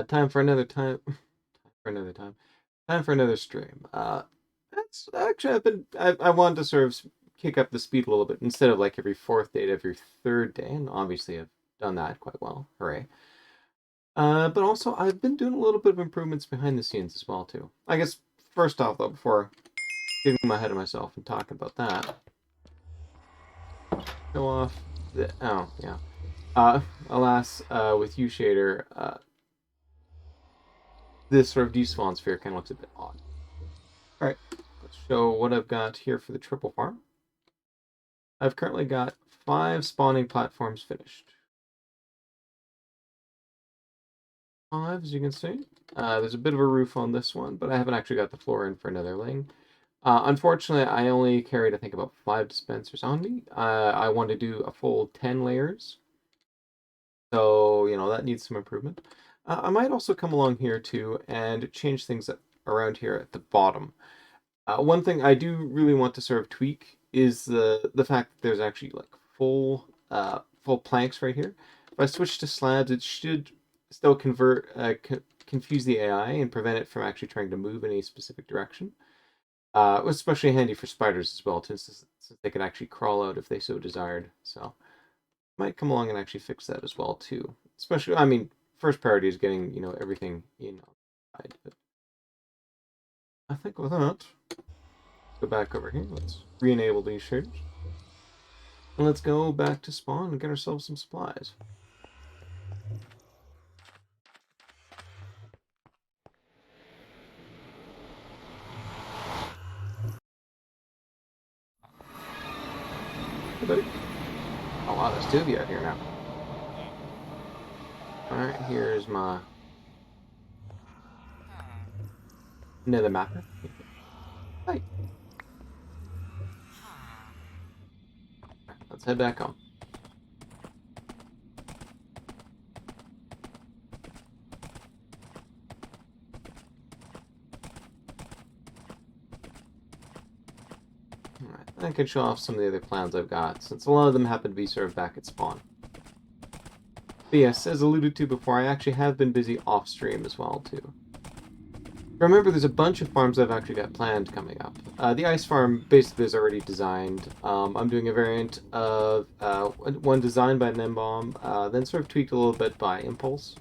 Time for another time. Time for another time. Time for another stream. That's actually I wanted to sort of kick up the speed a little bit instead of like every fourth day to every third day, and obviously I've done that quite well. Hooray! But also I've been doing a little bit of improvements behind the scenes as well too. I guess first off though, before getting my head of myself and talking about that, show off the oh yeah. Alas, with U shader, this sort of despawn sphere kind of looks a bit odd. All right, let's show what I've got here for the triple farm. I've currently got 5 spawning platforms finished. 5, as you can see. There's a bit of a roof on this one, but I haven't actually got the floor in for another ling. Unfortunately, I only carried, I think, about 5 dispensers on me. I want to do a full 10 layers. So, that needs some improvement. I might also come along here, too, and change things around here at the bottom. One thing I do really want to sort of tweak is the fact that there's actually like full planks right here. If I switch to slabs, it should still confuse the AI and prevent it from actually trying to move in a specific direction. Especially handy for spiders as well, since they can actually crawl out if they so desired. So might come along and actually fix that as well too. Especially, I mean, first priority is getting everything outside. But I think with that, go back over here. Let's re-enable these shaders. And let's go back to spawn and get ourselves some supplies. Hey, buddy. Oh, wow, there's 2 of you out here now. Alright, here's my nether mapper. Hi. Let's head back home. Alright, I can show off some of the other plans I've got, since a lot of them happen to be sort of back at spawn. But yes, as alluded to before, I actually have been busy off-stream as well, too. Remember, there's a bunch of farms I've actually got planned coming up. The ice farm basically is already designed. I'm doing a variant of one designed by Nembomb, then sort of tweaked a little bit by Impulse.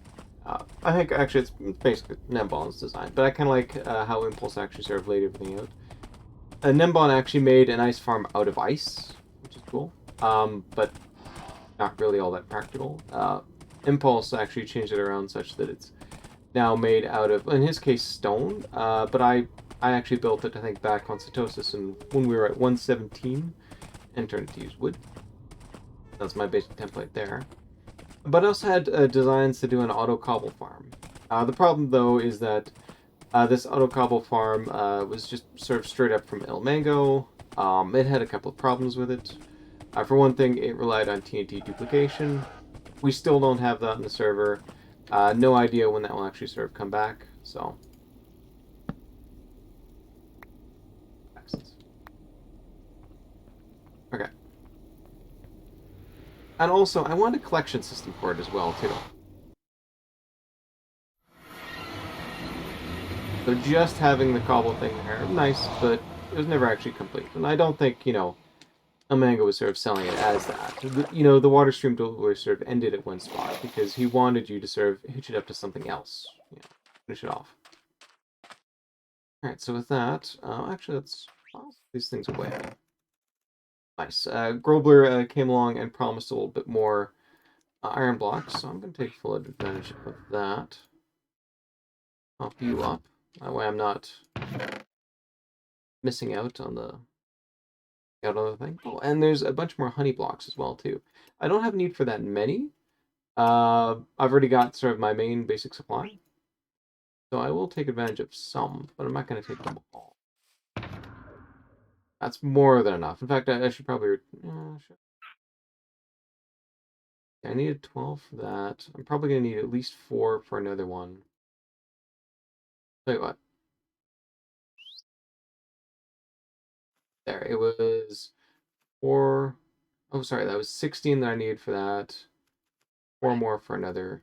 I think actually it's basically Nembomb's design, but I kind of like how Impulse actually sort of laid everything out. Nembon actually made an ice farm out of ice, which is cool, but not really all that practical. Impulse actually changed it around such that it's now made out of, in his case, stone. But I actually built it, I think, back on Sitosis and when we were at 117 and turned it to use wood. That's my basic template there. But I also had designs to do an auto cobble farm. The problem, though, is that this auto cobble farm was just sort of straight up from El Mango. It had a couple of problems with it. For one thing, it relied on TNT duplication. We still don't have that in the server. No idea when that will actually sort of come back, so. Okay. And also, I want a collection system for it as well, too. So just having the cobble thing there, nice, but it was never actually complete. And I don't think, Amango was sort of selling it as that. The water stream delivery sort of ended at one spot because he wanted you to sort of hitch it up to something else. Finish it off. Alright, so with that, actually, let's file these things away. Nice. Grobler came along and promised a little bit more iron blocks, so I'm going to take full advantage of that. Pump you up. That way I'm not missing out on the thing. Oh, and there's a bunch more honey blocks as well, too. I don't have need for that many. I've already got sort of my main basic supply. So I will take advantage of some, but I'm not going to take them all. That's more than enough. In fact, I should probably... I needed 12 for that. I'm probably going to need at least 4 for another one. Tell you what. There, it was 4... Oh, sorry, that was 16 that I needed for that. 4 more for another.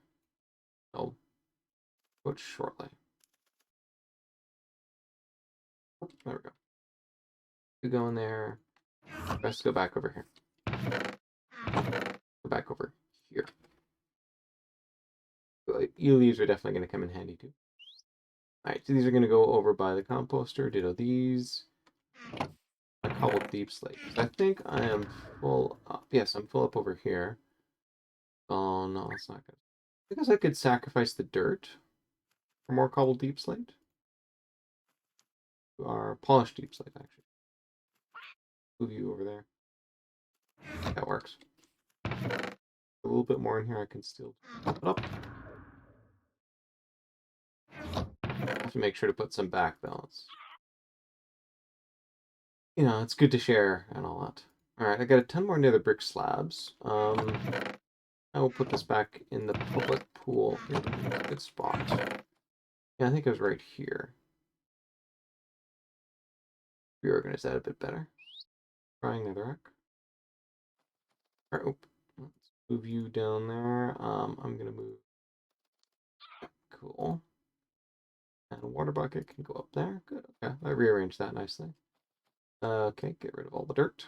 Oh. Quite shortly. There we go. You go in there. Let's go back over here. Go back over here. These are definitely going to come in handy too. Alright, so these are going to go over by the composter. Ditto these. A cobbled deep slate. So I think I am full up. Yes, I'm full up over here. Oh, no, that's not good. I guess I could sacrifice the dirt for more cobbled deep slate. Or polished deep slate, actually. Move you over there. That works. A little bit more in here I can still put up. I have to make sure to put some back, though. It's good to share and all that. Alright, I got a ton more nether brick slabs. I will put this back in the public pool. Here, good spot. Yeah, I think it was right here. Reorganize that a bit better. Trying netherrack. Alright, let's move you down there. I'm gonna move. Cool. And a water bucket can go up there. Good. Okay, I rearranged that nicely. Okay, get rid of all the dirt.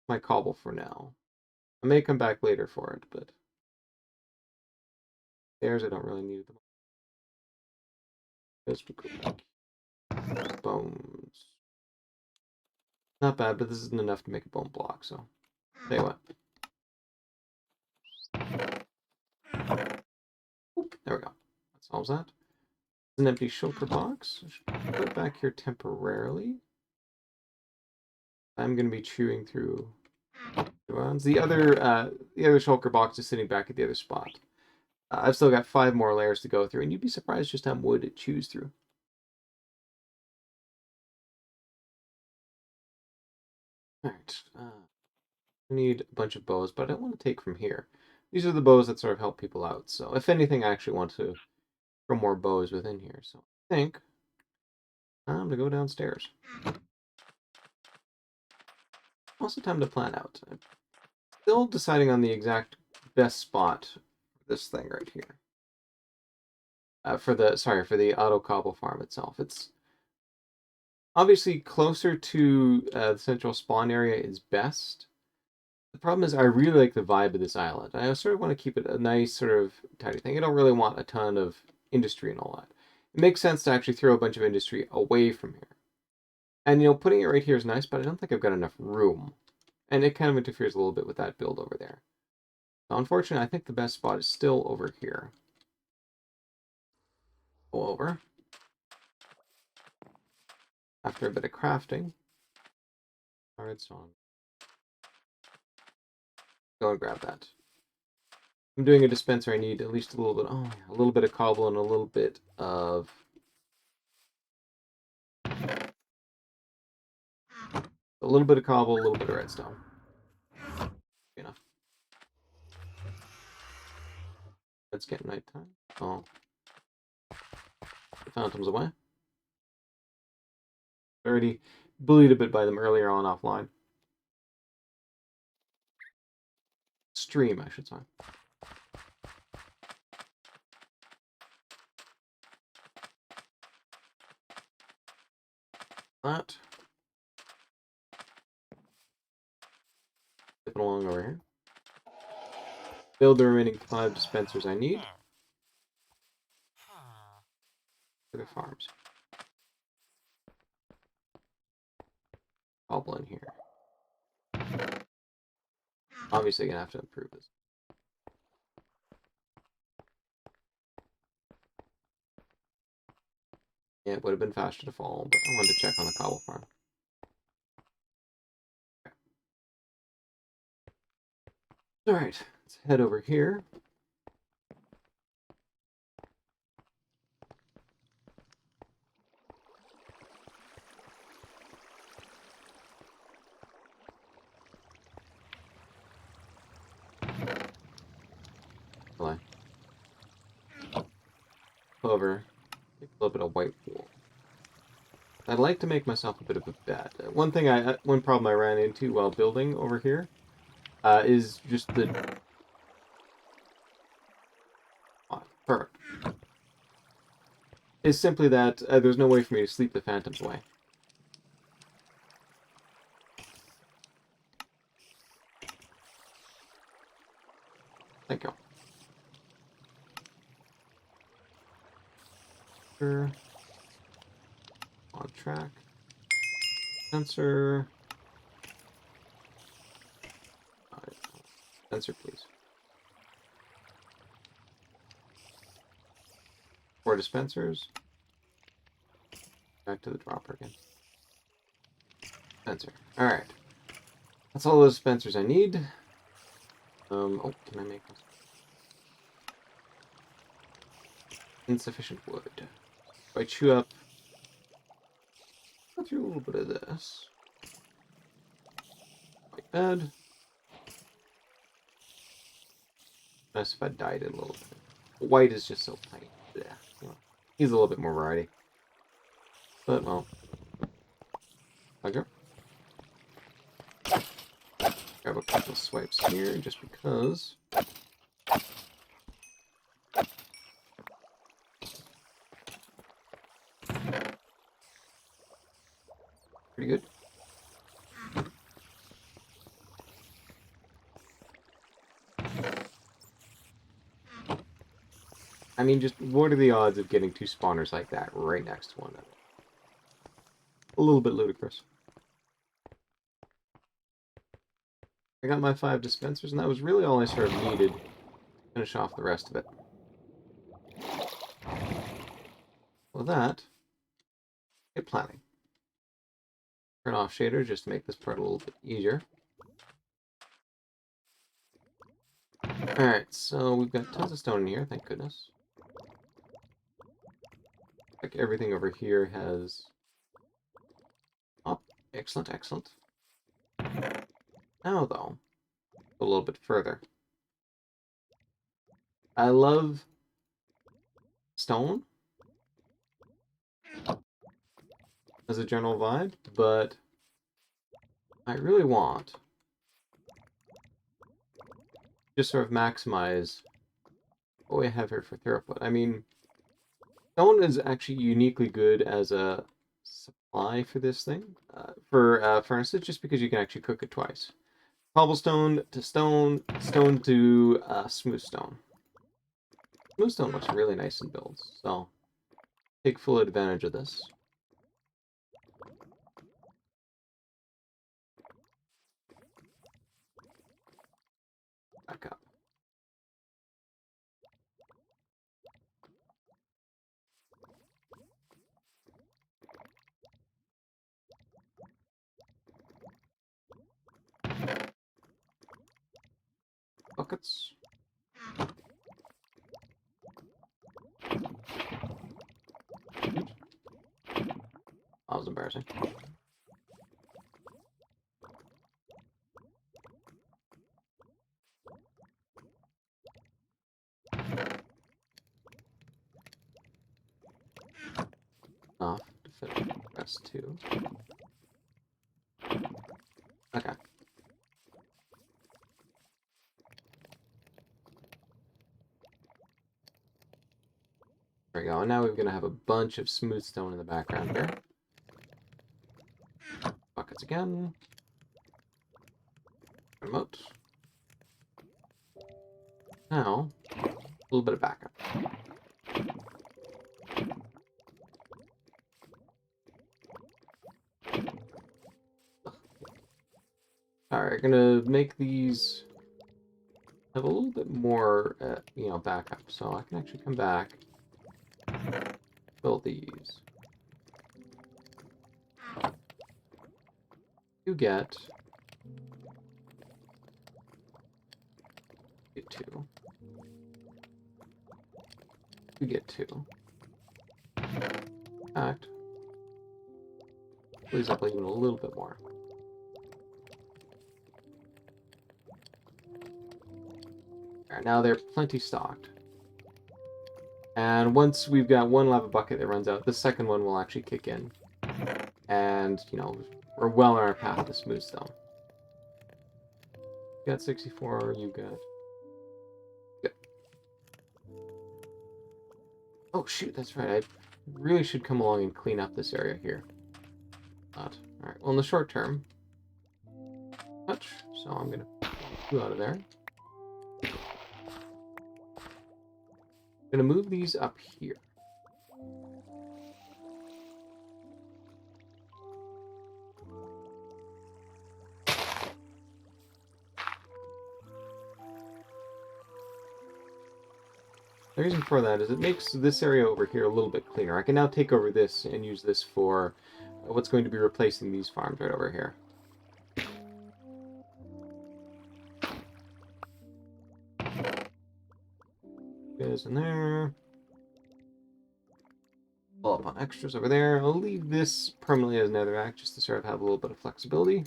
My cobble for now. I may come back later for it, but stairs I don't really need them. Just bones. Not bad, but this isn't enough to make a bone block, so tell you what. Oop, there we go. That solves that. It's an empty shulker box. Put it back here temporarily. I'm going to be chewing through the ones. The other shulker box is sitting back at the other spot. I've still got 5 more layers to go through, and you'd be surprised just how much wood it chews through. Alright. I need a bunch of bows, but I don't want to take from here. These are the bows that sort of help people out. So if anything, I actually want to throw more bows within here. So I think time to go downstairs. Also time to plan out. I'm still deciding on the exact best spot for this thing right here. For the auto cobble farm itself. It's obviously closer to the central spawn area is best. The problem is I really like the vibe of this island. I sort of want to keep it a nice sort of tidy thing. I don't really want a ton of industry and all that. It makes sense to actually throw a bunch of industry away from here. And, putting it right here is nice, but I don't think I've got enough room. And it kind of interferes a little bit with that build over there. So unfortunately, I think the best spot is still over here. Go over. After a bit of crafting. All right, so go and grab that. I'm doing a dispenser. I need at least a little bit. Oh, yeah, a little bit of cobble and a little bit of. A little bit of cobble, a little bit of redstone. Enough. Let's get nighttime. Oh, the phantom's away. Already bullied a bit by them earlier on offline. Stream, I should say. That. Flip it along over here. Build the remaining 5 dispensers I need for the farms. Cobble in here. Obviously, gonna have to improve this. Yeah, it would have been faster to fall, but I wanted to check on the cobble farm. Alright, let's head over here. Over, a little bit of white wool. I'd like to make myself a bit of a bed. One problem I ran into while building over here is just the. is simply that there's no way for me to sleep the phantoms away. Thank you. Sure. On track. Sensor. Sensor, please. 4 dispensers. Back to the dropper again. Dispenser. Alright. That's all those dispensers I need. Oh, can I make this? Insufficient wood. If I chew up... Go through a little bit of this. Like bed. Nice if I dyed it a little bit. White is just so plain. Yeah. Well, needs a little bit more variety. But, well. Okay. Grab a couple of swipes here, just because. Pretty good. I mean, just what are the odds of getting 2 spawners like that right next to one another? A little bit ludicrous. I got my 5 dispensers, and that was really all I sort of needed to finish off the rest of it. Well, that, get planning. Turn off shader just to make this part a little bit easier. Alright, so we've got tons of stone in here, thank goodness. Like everything over here has... Oh, excellent, excellent. Now, though, a little bit further. I love stone as a general vibe, but I really want just sort of maximize what we have here for throughput. I mean, stone is actually uniquely good as a supply for this thing, for furnaces, just because you can actually cook it twice. Cobblestone to stone, stone to smooth stone. Smooth stone looks really nice in builds, so take full advantage of this. Back up. Buckets. That was embarrassing. Off to fit the rest too. Okay. There we go. And now we're going to have a bunch of smooth stone in the background here. Buckets again. Remote. Now, a little bit of backup. Alright, gonna make these have a little bit more, backup. So I can actually come back, build these. You get 2. You get 2. In fact, please up even a little bit more. Alright, now they're plenty stocked. And once we've got one lava bucket that runs out, the second one will actually kick in. And, we're well on our path to smooth stone. You got 64, you got... Good. Oh, shoot, that's right. really should come along and clean up this area here. But, alright, well, in the short term, touch, so I'm going to pull you out of there. I'm going to move these up here. The reason for that is it makes this area over here a little bit cleaner. I can now take over this and use this for what's going to be replacing these farms right over here. Goes in there. Pull up on extras over there. I'll leave this permanently as netherrack just to sort of have a little bit of flexibility.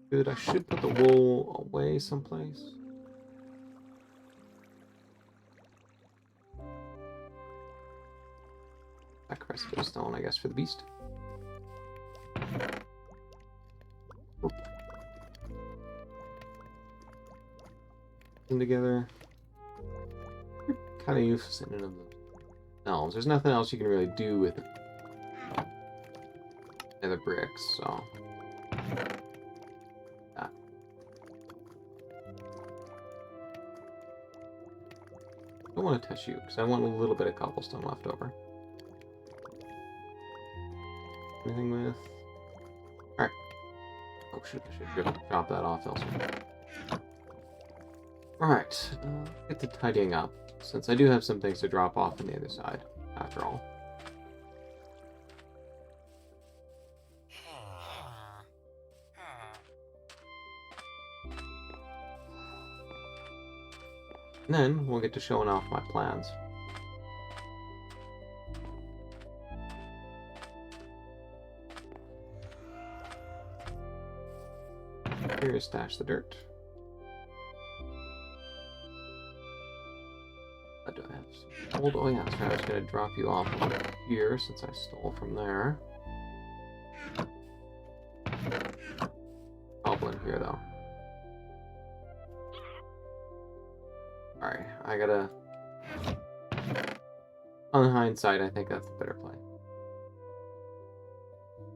Good, I should put the wool away someplace. Sacrifice a bit of stone, I guess, for the beast. Together. You're kind of useless in and of themselves. There's nothing else you can really do with the bricks, so. That. I don't want to touch you because I want a little bit of cobblestone left over. Anything with. Alright. Oh, shoot, I should drop that off elsewhere. Alright, get to tidying up, since I do have some things to drop off on the other side, after all. And then, we'll get to showing off my plans. Here, stash the dirt. Do I have some gold? Oh yeah, that's right. I was going to drop you off over here since I stole from there. Goblin here though. Alright, I gotta. On hindsight, I think that's the better play.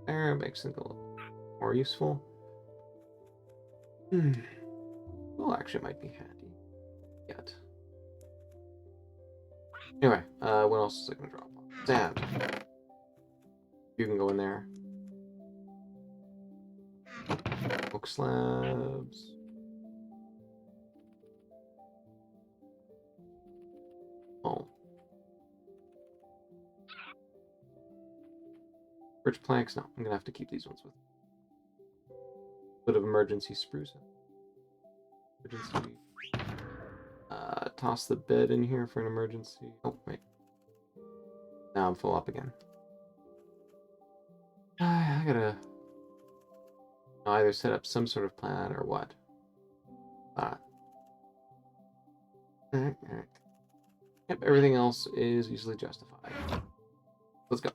There makes it a little more useful. Well, actually, it might be handy. Yet. Anyway, what else is I going to drop off? Sand. You can go in there. Oak slabs. Oh. Birch planks? No, I'm going to have to keep these ones with. Bit of emergency spruce. Emergency. Toss the bed in here for an emergency. Oh, wait. Now I'm full up again. I gotta either set up some sort of plan or what. Alright. Yep, everything else is easily justified. Let's go.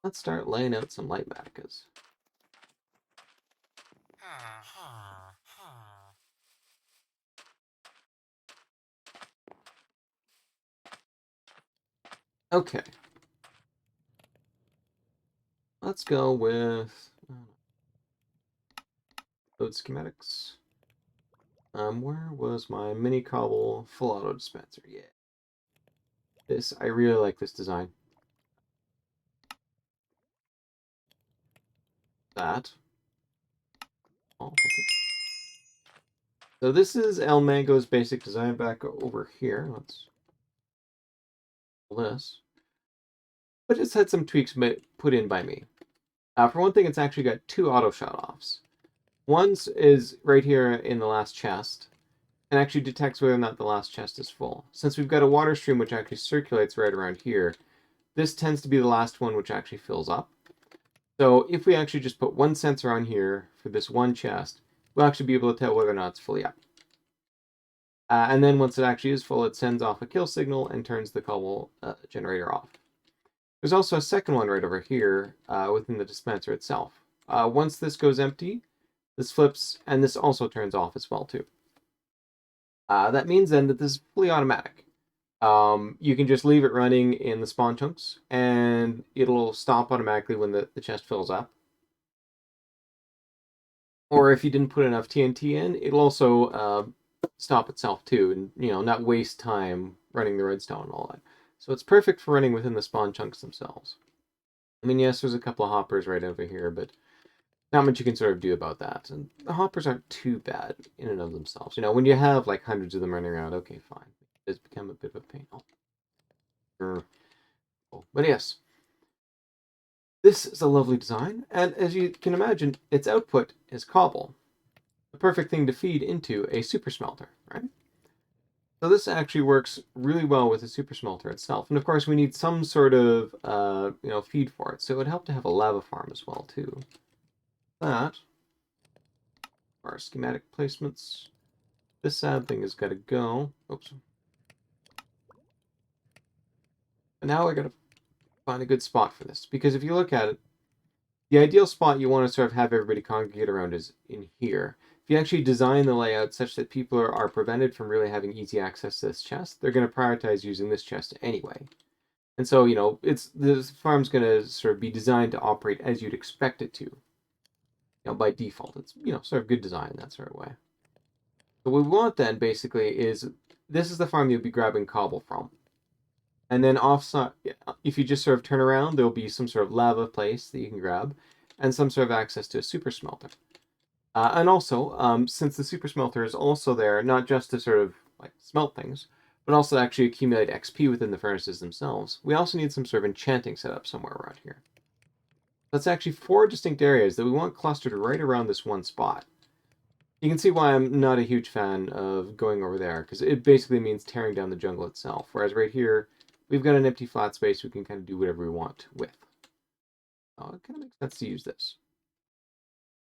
Let's start laying out some light maticas. Okay. Let's go with load schematics. Where was my mini cobble full auto dispenser? Yeah. I really like this design. That. Oh, okay. So this is El Mango's basic design back over here. Let's pull this. But it's had some tweaks put in by me. For one thing, it's actually got two auto shut-offs. One is right here in the last chest, and actually detects whether or not the last chest is full. Since we've got a water stream which actually circulates right around here, this tends to be the last one which actually fills up. So if we actually just put one sensor on here for this one chest, we'll actually be able to tell whether or not it's fully up. And then once it actually is full, it sends off a kill signal and turns the cobble generator off. There's also a second one right over here within the dispenser itself. Once this goes empty, this flips, and this also turns off as well too. That means then that this is fully automatic. You can just leave it running in the spawn chunks, and it'll stop automatically when the chest fills up. Or if you didn't put enough TNT in, it'll also stop itself too, and not waste time running the redstone and all that. So it's perfect for running within the spawn chunks themselves. I mean, yes, there's a couple of hoppers right over here, but not much you can sort of do about that. And the hoppers aren't too bad in and of themselves. When you have like hundreds of them running around, okay, fine. It's become a bit of a pain. Oh, but yes, this is a lovely design, and as you can imagine, its output is cobble. The perfect thing to feed into a super smelter, right? So this actually works really well with the super smelter itself. And of course, we need some sort of feed for it. So it would help to have a lava farm as well too. That are schematic placements. This sad thing has got to go. Oops. And now I got to find a good spot for this, because if you look at it, the ideal spot you want to sort of have everybody congregate around is in here. If you actually design the layout such that people are prevented from really having easy access to this chest, they're going to prioritize using this chest anyway. And so, this farm's going to sort of be designed to operate as you'd expect it to. By default, it's sort of good design that sort of way. So what we want then basically is this is the farm you'll be grabbing cobble from. And then offside, if you just sort of turn around, there'll be some sort of lava place that you can grab, and some sort of access to a super smelter. And also, since the super smelter is also there, not just to sort of like smelt things, but also to actually accumulate XP within the furnaces themselves, we also need some sort of enchanting setup somewhere around here. That's actually 4 distinct areas that we want clustered right around this one spot. You can see why I'm not a huge fan of going over there, because it basically means tearing down the jungle itself. Whereas right here, we've got an empty flat space we can kind of do whatever we want with. It kind of makes sense to use this.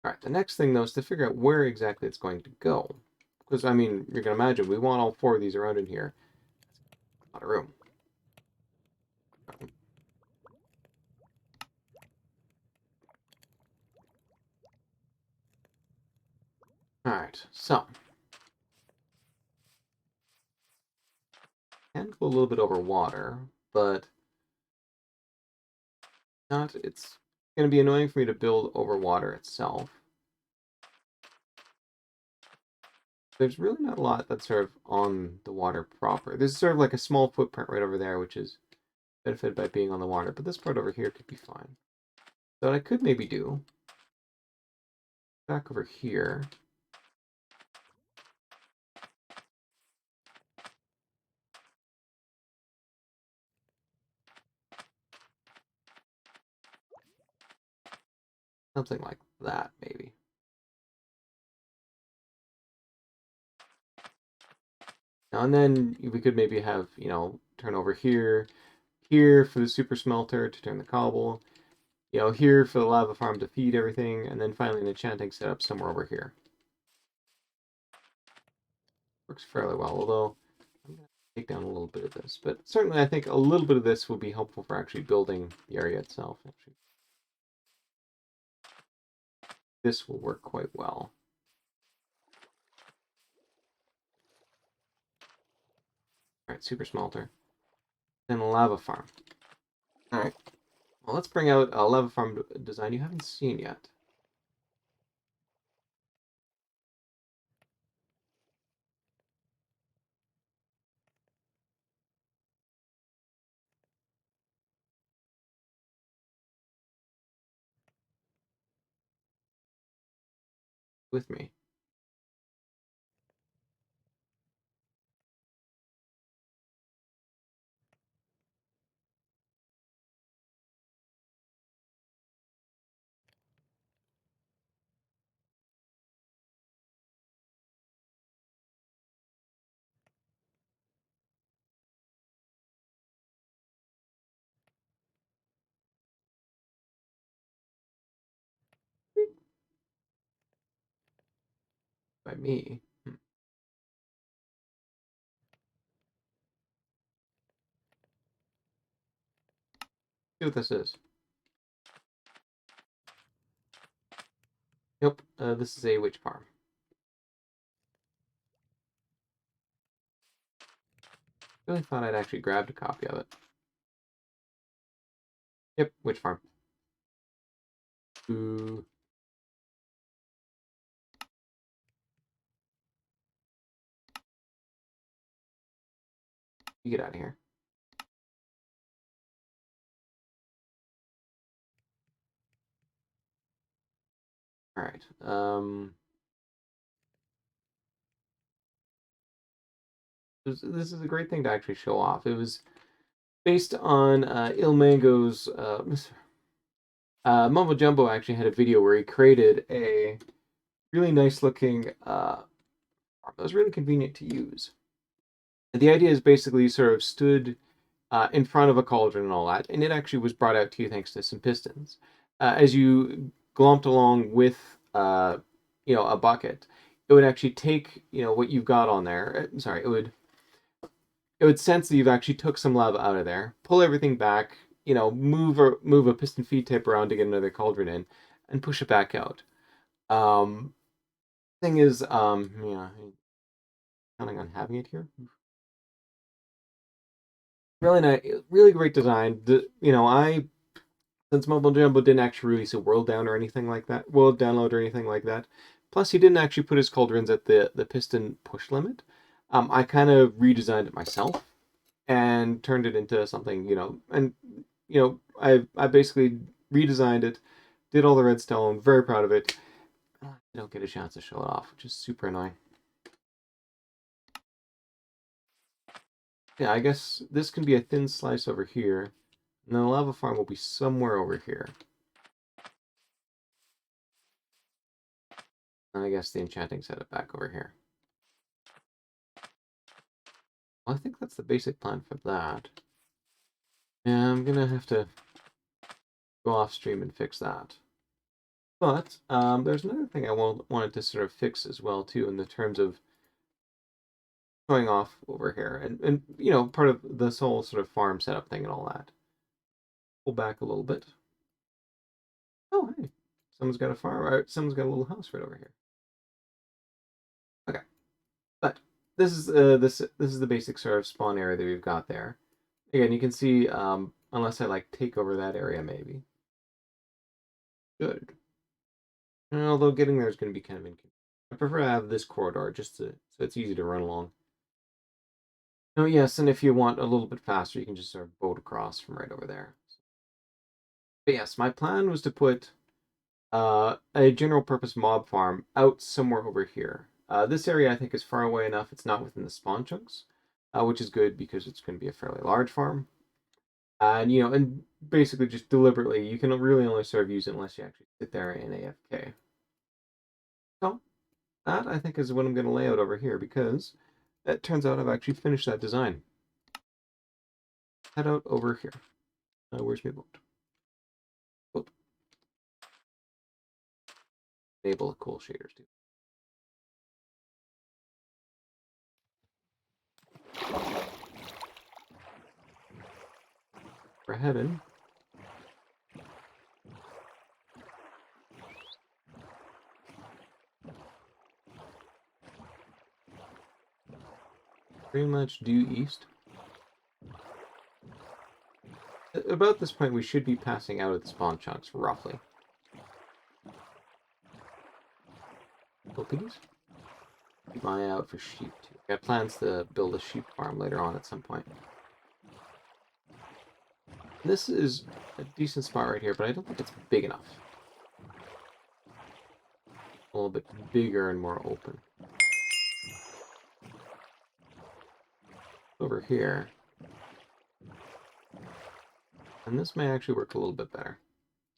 All right, the next thing, though, is to figure out where exactly it's going to go. Because, I mean, you can imagine, we want all 4 of these around in here. A lot of room. All right, so. Can go a little bit over water, but it's going to be annoying for me to build over water itself. There's really not a lot that's sort of on the water proper. There's sort of like a small footprint right over there, which is benefited by being on the water, but this part over here could be fine. So what I could maybe do, back over here, something like that, maybe. And then we could maybe have, turn over here, here for the super smelter to turn the cobble, here for the lava farm to feed everything, and then finally an enchanting setup somewhere over here. Works fairly well, although I'm going to take down a little bit of this. But certainly I think a little bit of this will be helpful for actually building the area itself. Actually, this will work quite well. Alright, super smelter. Then a lava farm. Alright, well, let's bring out a lava farm design you haven't seen yet. With me. By me. See what this is. Nope, this is a witch farm. Really thought I'd actually grabbed a copy of it. Yep, witch farm. Ooh. You get out of here. All right. This is a great thing to actually show off. It was based on Il Mango's. Mumbo Jumbo actually had a video where he created a really nice looking farm that was really convenient to use. And the idea is basically you sort of stood in front of a cauldron and all that, and it actually was brought out to you thanks to some pistons. As you glomped along with, a bucket, it would actually take, what you've got on there. Sorry, it would sense that you've actually took some lava out of there, pull everything back, move a piston feed tip around to get another cauldron in, and push it back out. Thing is, counting on having it here. Really nice, really great design. I since Mumbo Jumbo didn't actually release a world download or anything like that. Plus, he didn't actually put his cauldrons at the piston push limit. I kind of redesigned it myself and turned it into something, I basically redesigned it, did all the redstone, very proud of it. I don't get a chance to show it off, which is super annoying. Yeah, I guess this can be a thin slice over here, and then the lava farm will be somewhere over here. And I guess the enchanting setup back over here. Well, I think that's the basic plan for that. Yeah, I'm gonna have to go off stream and fix that. But there's another thing I wanted to sort of fix as well too, in the terms of showing off over here, and part of this whole sort of farm setup thing and all that. Pull back a little bit. Oh, hey, someone's got a farm. Or someone's got a little house right over here. Okay, but this is this is the basic sort of spawn area that we've got there. Again, you can see, unless I like take over that area, maybe. Good. And although getting there is going to be kind of inconvenient. I prefer to have this corridor so it's easy to run along. Oh yes, and if you want a little bit faster, you can just sort of boat across from right over there. But yes, my plan was to put a general purpose mob farm out somewhere over here. This area I think is far away enough. It's not within the spawn chunks, which is good because it's going to be a fairly large farm. And basically just deliberately, you can really only sort of use it unless you actually sit there in AFK. So that I think is what I'm going to lay out over here because it turns out I've actually finished that design. Head out over here. Where's my boat? Oh. Enable the cool shaders too. We're headed. Pretty much due east. About this point, we should be passing out of the spawn chunks, roughly. Oh, piggies. Keep my eye out for sheep, too. I got plans to build a sheep farm later on at some point. This is a decent spot right here, but I don't think it's big enough. A little bit bigger and more open. Over here. And this may actually work a little bit better.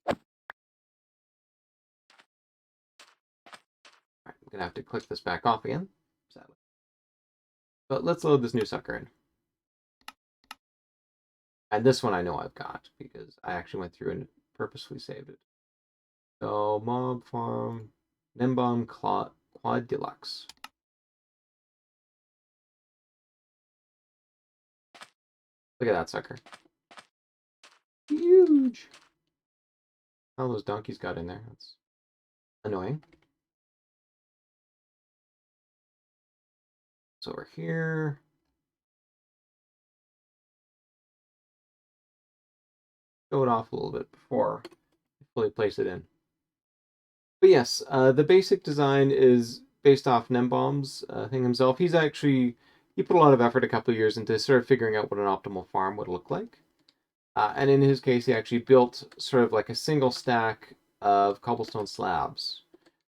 Alright, I'm gonna have to click this back off again, sadly. But let's load this new sucker in. And this one I know I've got, because I actually went through and purposefully saved it. So, Mob Farm, Nembomb Quad Deluxe. Look at that sucker. Huge. All those donkeys got in there. That's annoying. So over here. Show it off a little bit before I fully place it in. But yes, the basic design is based off Nembaum's thing himself. He put a lot of effort a couple of years into sort of figuring out what an optimal farm would look like. And in his case, he actually built sort of like a single stack of cobblestone slabs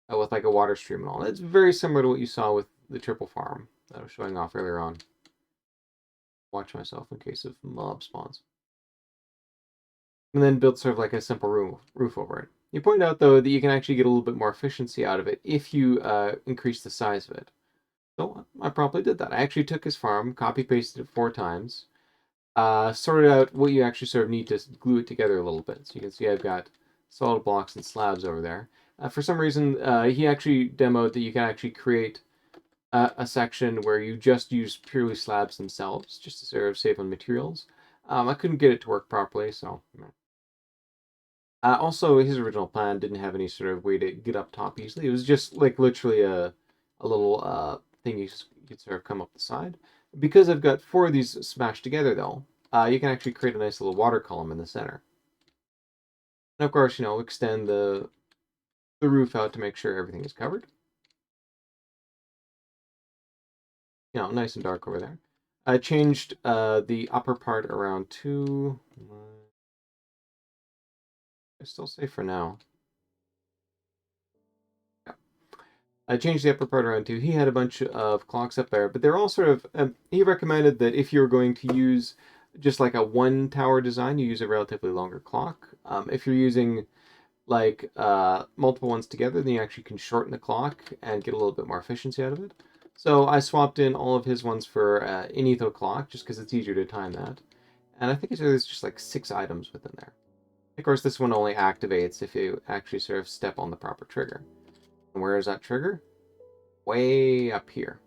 with like a water stream and all. It's very similar to what you saw with the triple farm that I was showing off earlier on. Watch myself in case of mob spawns. And then built sort of like a simple roof over it. You point out, though, that you can actually get a little bit more efficiency out of it if you increase the size of it. So I promptly did that. I actually took his farm, copy-pasted it 4 times, sorted out what you actually sort of need to glue it together a little bit. So you can see I've got solid blocks and slabs over there. For some reason, he actually demoed that you can actually create a section where you just use purely slabs themselves, just to sort of save on materials. I couldn't get it to work properly, so... Also, his original plan didn't have any sort of way to get up top easily. It was just like literally a little thing you could sort of come up the side. Because I've got 4 of these smashed together, though, you can actually create a nice little water column in the center. And of course, extend the roof out to make sure everything is covered. Nice and dark over there. I changed the upper part around to... I still say for now. I changed the upper part around too. He had a bunch of clocks up there, but they're all sort of... he recommended that if you're going to use just like a 1 tower design, you use a relatively longer clock. If you're using like multiple ones together, then you actually can shorten the clock and get a little bit more efficiency out of it. So I swapped in all of his ones for an etho clock, just because it's easier to time that. And I think there's just like 6 items within there. Of course, this one only activates if you actually sort of step on the proper trigger. And where is that trigger? Way up here.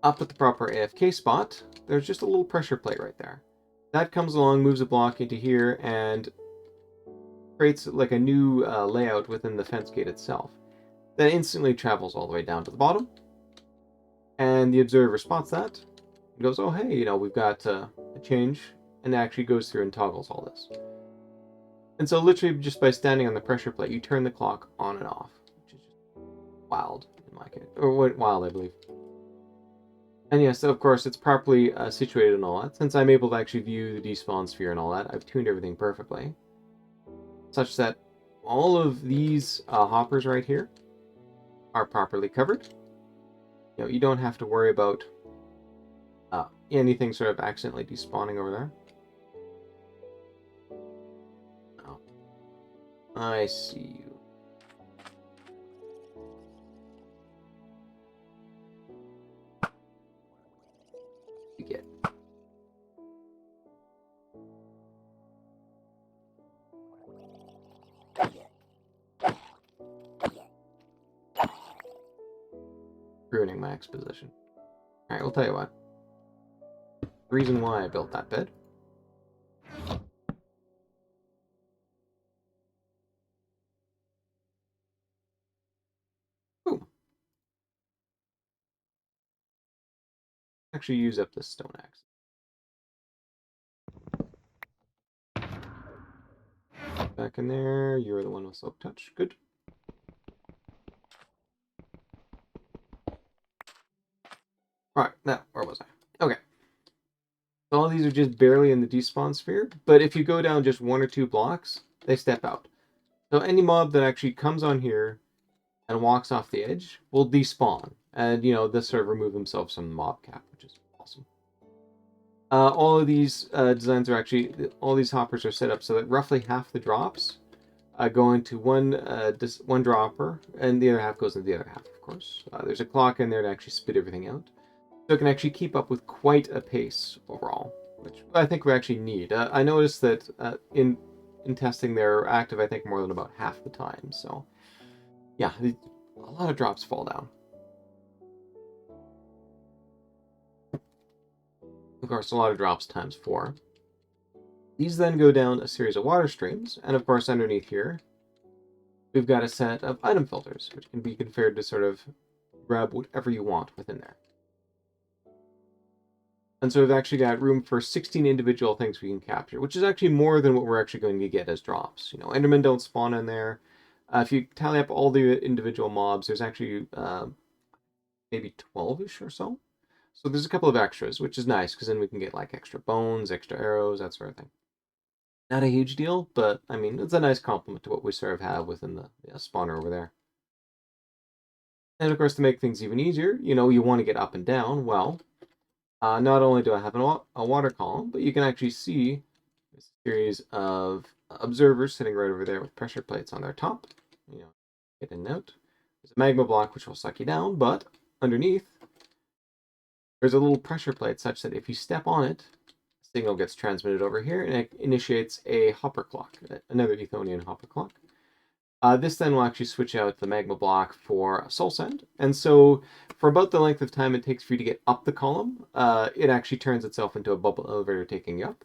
Up at the proper AFK spot, there's just a little pressure plate right there. That comes along, moves a block into here, and creates like a new layout within the fence gate itself. That instantly travels all the way down to the bottom. And the observer spots that. And goes, oh hey, we've got a change. And actually goes through and toggles all this. And so literally just by standing on the pressure plate, you turn the clock on and off. Which is just wild in my case. Or wild, I believe. And yes, of course, it's properly situated and all that. Since I'm able to actually view the despawn sphere and all that, I've tuned everything perfectly. Such that all of these hoppers right here are properly covered. You don't have to worry about anything sort of accidentally despawning over there. Oh. I see you. You get. Ruining my exposition. Alright, we'll tell you what. The reason why I built that bed. Boom. Actually use up this stone axe. Back in there, you're the one with silk touch. Good. Alright, now, where was I? Okay. So all these are just barely in the despawn sphere, but if you go down just 1 or 2 blocks, they step out. So any mob that actually comes on here and walks off the edge will despawn. And, this sort of remove themselves from the mob cap, which is awesome. All of these designs are actually, all these hoppers are set up so that roughly half the drops go into one dropper, and the other half goes into the other half, of course. There's a clock in there to actually spit everything out. So it can actually keep up with quite a pace overall, which I think we actually need. I noticed that in testing they're active, I think, more than about half the time. So, yeah, a lot of drops fall down. Of course, a lot of drops times 4. These then go down a series of water streams, and of course underneath here, we've got a set of item filters, which can be configured to sort of grab whatever you want within there. And so we've actually got room for 16 individual things we can capture, which is actually more than what we're actually going to get as drops. Endermen don't spawn in there. If you tally up all the individual mobs, there's actually maybe 12-ish or so. So there's a couple of extras, which is nice, because then we can get like extra bones, extra arrows, that sort of thing. Not a huge deal, but I mean, it's a nice complement to what we sort of have within the spawner over there. And of course, to make things even easier, you want to get up and down. Well, not only do I have a water column, but you can actually see a series of observers sitting right over there with pressure plates on their top. Get in and out. There's a magma block which will suck you down, but underneath, there's a little pressure plate such that if you step on it, signal gets transmitted over here and it initiates a hopper clock, another Ethonian hopper clock. This then will actually switch out the magma block for soul sand. And so for about the length of time it takes for you to get up the column, it actually turns itself into a bubble elevator taking you up.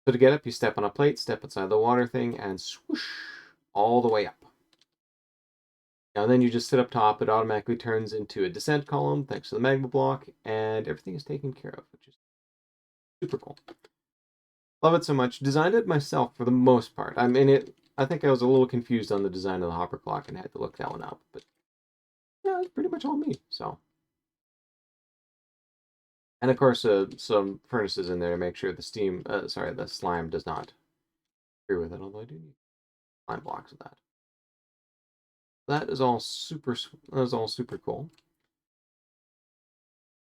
So to get up, you step on a plate, step inside the water thing, and swoosh all the way up. Now then you just sit up top, it automatically turns into a descent column thanks to the magma block, and everything is taken care of, which is super cool. Love it so much. Designed it myself for the most part. I think I was a little confused on the design of the hopper clock and had to look that one up, but yeah, it's pretty much all me. So, and of course, some furnaces in there to make sure the slime does not agree with it. Although I do need slime blocks of that. That is all super. That is all super cool.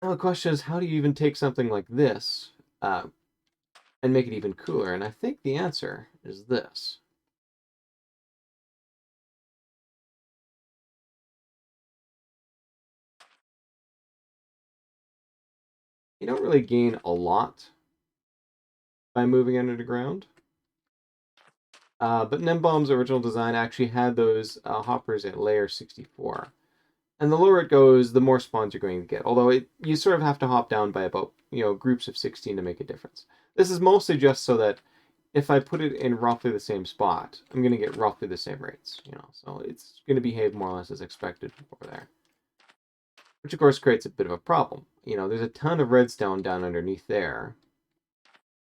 Now the question is, how do you even take something like this and make it even cooler? And I think the answer is this. You don't really gain a lot by moving under the ground. But Nembomb's original design actually had those hoppers at layer 64. And the lower it goes, the more spawns you're going to get. Although you sort of have to hop down by about, groups of 16 to make a difference. This is mostly just so that if I put it in roughly the same spot, I'm going to get roughly the same rates, So it's going to behave more or less as expected over there. Which of course creates a bit of a problem. There's a ton of redstone down underneath there.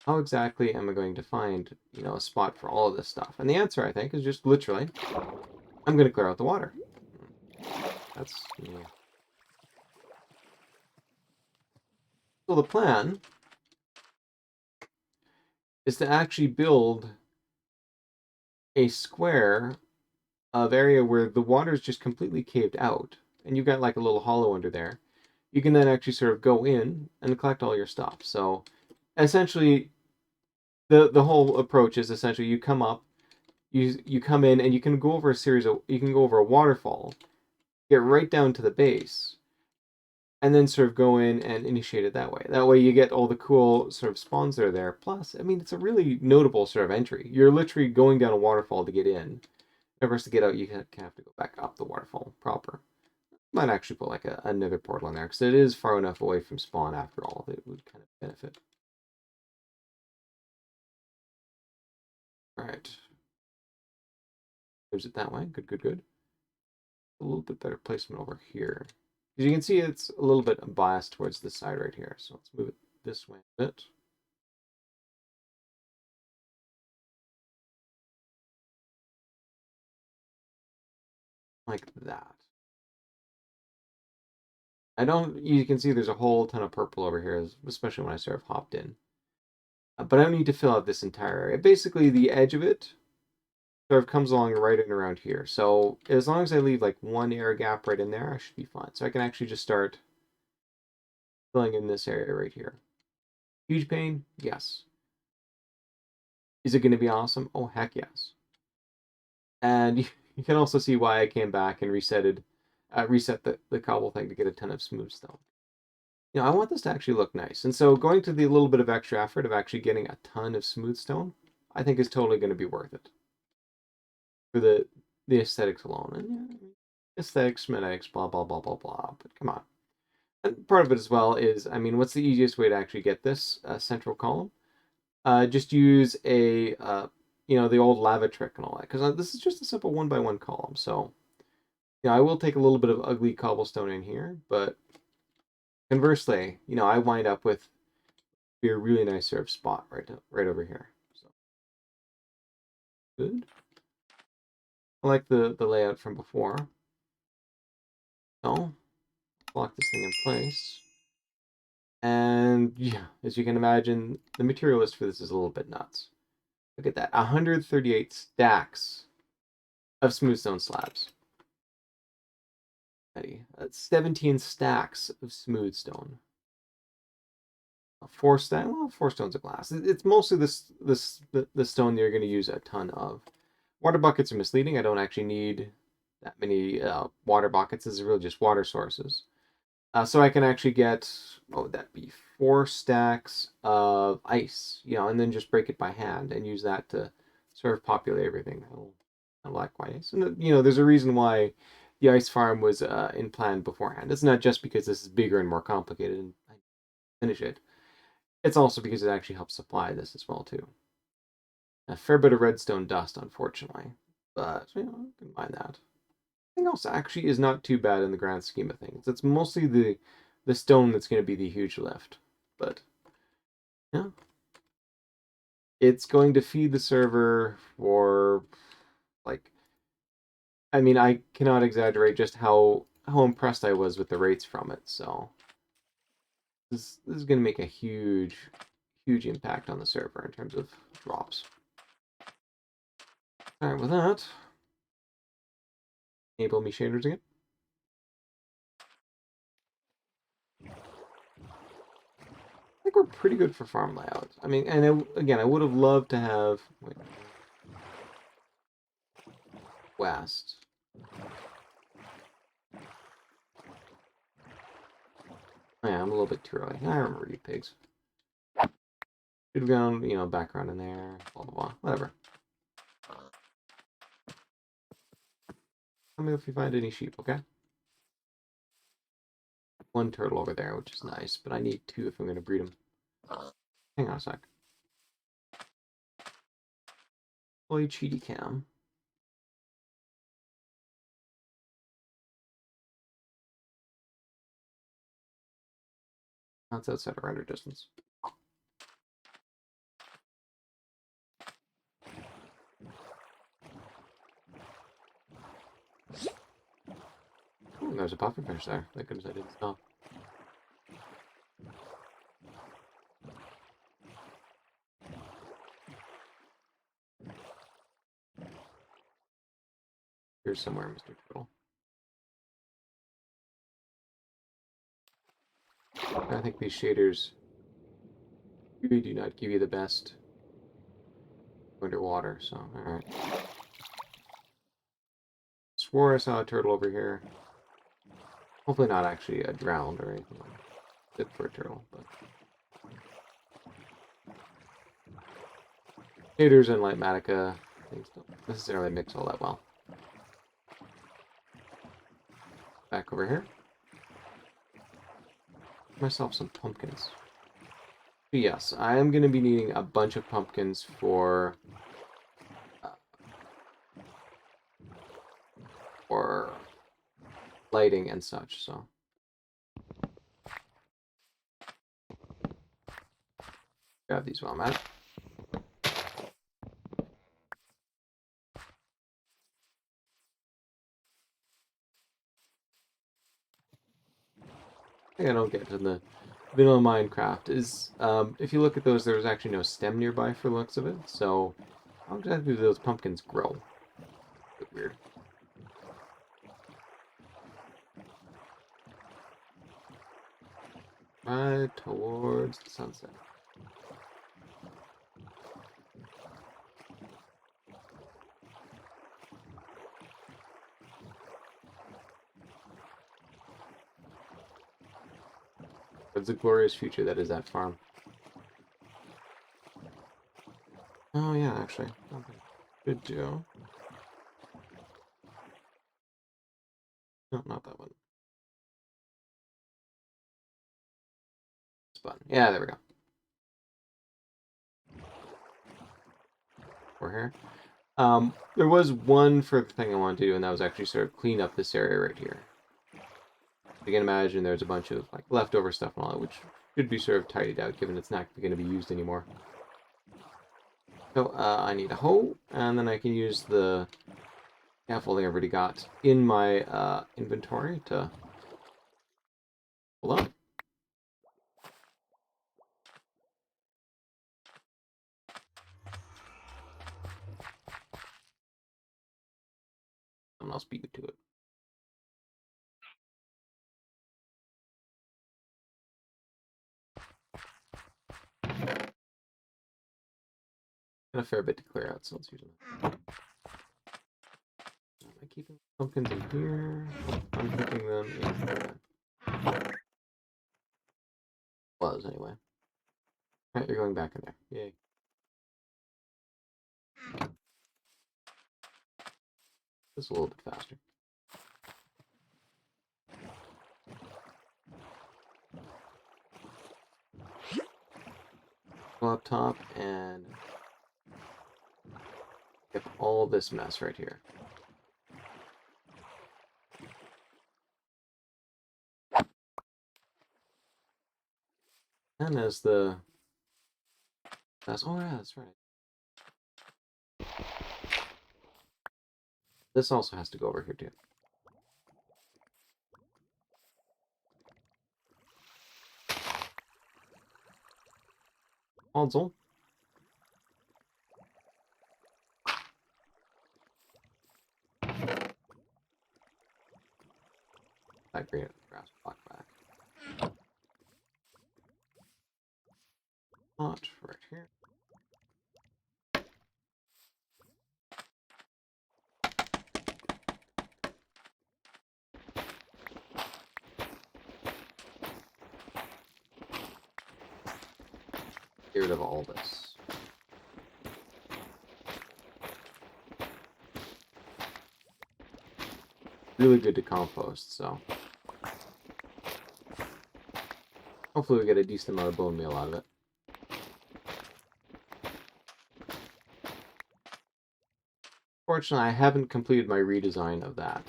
How exactly am I going to find, a spot for all of this stuff? And the answer, I think, is just literally, I'm going to clear out the water. That's, So the plan is to actually build a square of area where the water is just completely caved out, and you've got like a little hollow under there. You can then actually sort of go in and collect all your stuff. So essentially, the whole approach is essentially you come up, you come in, and you can go over a waterfall, get right down to the base, and then sort of go in and initiate it that way. That way you get all the cool sort of spawns that are there. Plus, I mean, it's a really notable sort of entry. You're literally going down a waterfall to get in. Of course, to get out, you have to go back up the waterfall proper. Might actually put like another portal in there, because it is far enough away from spawn after all that it would kind of benefit. Alright. Moves it that way. Good, good, good. A little bit better placement over here. As you can see, it's a little bit biased towards this side right here. So let's move it this way a bit. Like that. You can see there's a whole ton of purple over here, especially when I sort of hopped in. But I don't need to fill out this entire area. Basically, the edge of it sort of comes along right in around here. So as long as I leave like one air gap right in there, I should be fine. So I can actually just start filling in this area right here. Huge pain? Yes. Is it going to be awesome? Oh, heck yes. And you can also see why I came back and reset the cobble thing to get a ton of smooth stone. I want this to actually look nice. And so going to the little bit of extra effort of actually getting a ton of smooth stone, I think is totally going to be worth it. For the aesthetics alone. And aesthetics, schematics, blah, blah, blah, blah, blah. But come on. And part of it as well is, I mean, what's the easiest way to actually get this central column? just use a, the old lava trick and all that. Because this is just a simple 1x1 column. So, I will take a little bit of ugly cobblestone in here. But conversely, I wind up with a really nice serve spot right over here. So, good. I like the layout from before. So, lock this thing in place. And yeah, as you can imagine, the material list for this is a little bit nuts. Look at that, 138 stacks of smooth stone slabs. That's 17 stacks of smooth stone. Four stones of glass. It's mostly the stone you're going to use a ton of. Water buckets are misleading. I don't actually need that many water buckets. This is really just water sources. So I can actually get, what would that be, 4 stacks of ice, and then just break it by hand and use that to sort of populate everything. I like ice. And, there's a reason why the ice farm was in plan beforehand. It's not just because this is bigger and more complicated and I finish it. It's also because it actually helps supply this as well, too. A fair bit of redstone dust, unfortunately. But, I can mind that. Everything else actually is not too bad in the grand scheme of things. It's mostly the stone that's going to be the huge lift. But, yeah. It's going to feed the server for, like, I mean, I cannot exaggerate just how impressed I was with the rates from it, so this is going to make a huge impact on the server in terms of drops. Alright, with that, enable me shaders again. I think we're pretty good for farm layout. I mean, and again, I would have loved to have west. Oh, yeah, I'm a little bit too early. I remember you pigs. Should have gone, background in there, blah, blah, blah. Whatever. Tell me if you find any sheep, okay? One turtle over there, which is nice, but I need 2 if I'm going to breed them. Hang on a sec. Deploy cheaty cam. That's outside of render distance. Ooh, there's a pufferfish there. Thank goodness I didn't stop. Here's somewhere, Mr. Turtle. I think these shaders really do not give you the best underwater, so alright. Swore I saw a turtle over here. Hopefully not actually drowned or anything. Good for a turtle, but shaders and light matica things don't necessarily mix all that well. Back over here. Get myself some pumpkins. But yes, I am going to be needing a bunch of pumpkins for lighting and such, so. Grab these while I'm at it. I don't get to the vanilla Minecraft is, if you look at those, there's actually no stem nearby for the looks of it, so how exactly do those pumpkins grow? A bit weird. Right towards the sunset. It's a glorious future that is that farm. Oh yeah, actually. Okay. Good Joe. No, not that one. This button. Yeah, there we go. for here. There was one further thing I wanted to do, and that was actually sort of clean up this area right here. You can imagine there's a bunch of like leftover stuff and all that, which should be sort of tidied out, given it's not going to be used anymore. So I need a hoe, and then I can use the scaffolding I've already got in my inventory to pull up. Someone else beat me to it. And a fair bit to clear out, so let's use them. Am I keeping pumpkins in here? I'm keeping them in here. Was, anyway. Alright, you're going back in there. Yay. Just a little bit faster. Go up top and get all this mess right here. And as the... oh yeah, that's right. This also has to go over here too. Console. That green grass block back. Not right here. Get rid of all this. Really good to compost, so hopefully we get a decent amount of bone meal out of it. Fortunately, I haven't completed my redesign of that.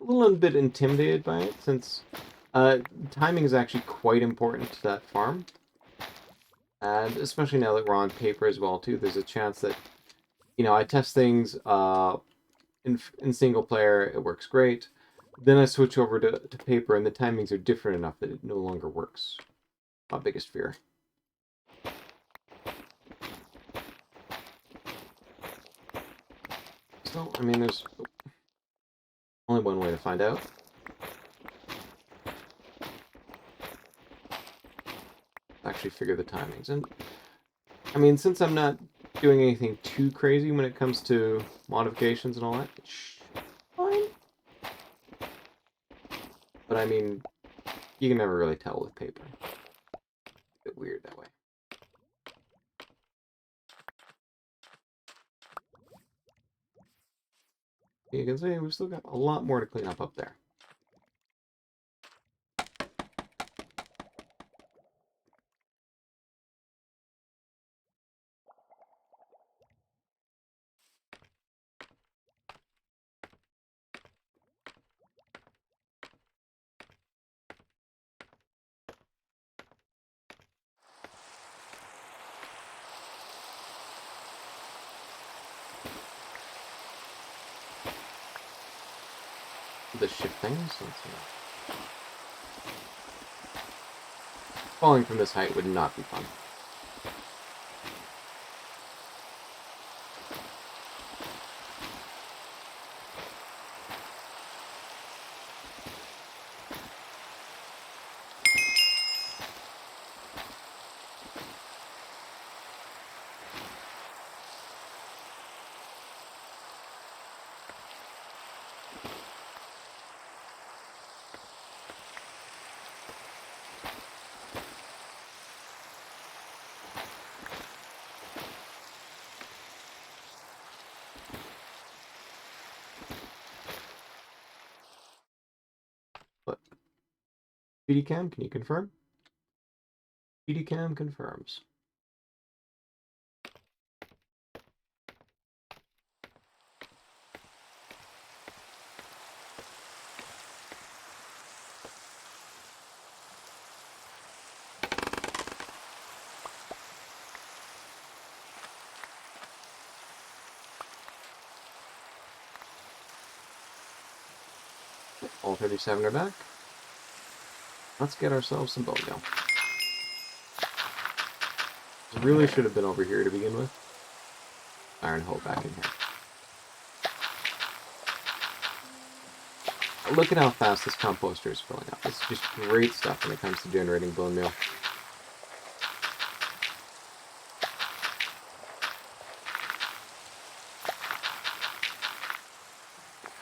A little bit intimidated by it, since timing is actually quite important to that farm. And especially now that we're on paper as well, too, there's a chance that, you know, I test things in single player, it works great. Then I switch over to paper, and the timings are different enough that it no longer works. My biggest fear. So, I mean, there's only one way to find out. Actually figure the timings. And, I mean, since I'm not doing anything too crazy when it comes to modifications and all that, it's fine. But, I mean, you can never really tell with paper. A bit weird that way. You can see we've still got a lot more to clean up there. The ship things. Falling from this height would not be fun. But PDCam, can you confirm? PDCam confirms. All 37 are back. Let's get ourselves some bone meal. This really should have been over here to begin with. Iron hoe back in here. Look at how fast this composter is filling up. It's just great stuff when it comes to generating bone meal.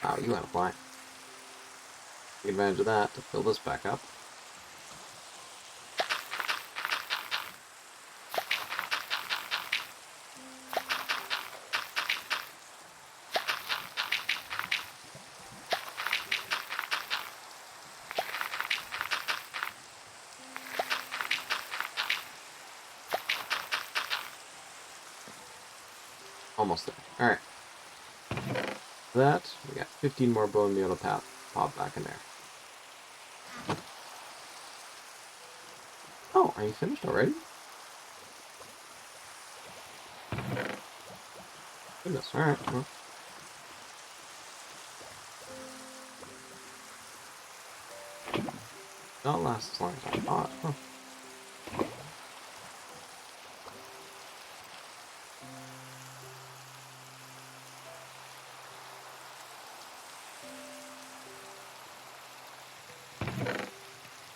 Wow, you want to fly. Take advantage of that to fill this back up. Almost there. Alright. That, we got 15 more bone meal to pop back in there. Oh, are you finished already? Goodness, alright. Well. Not last as long as I thought. Huh.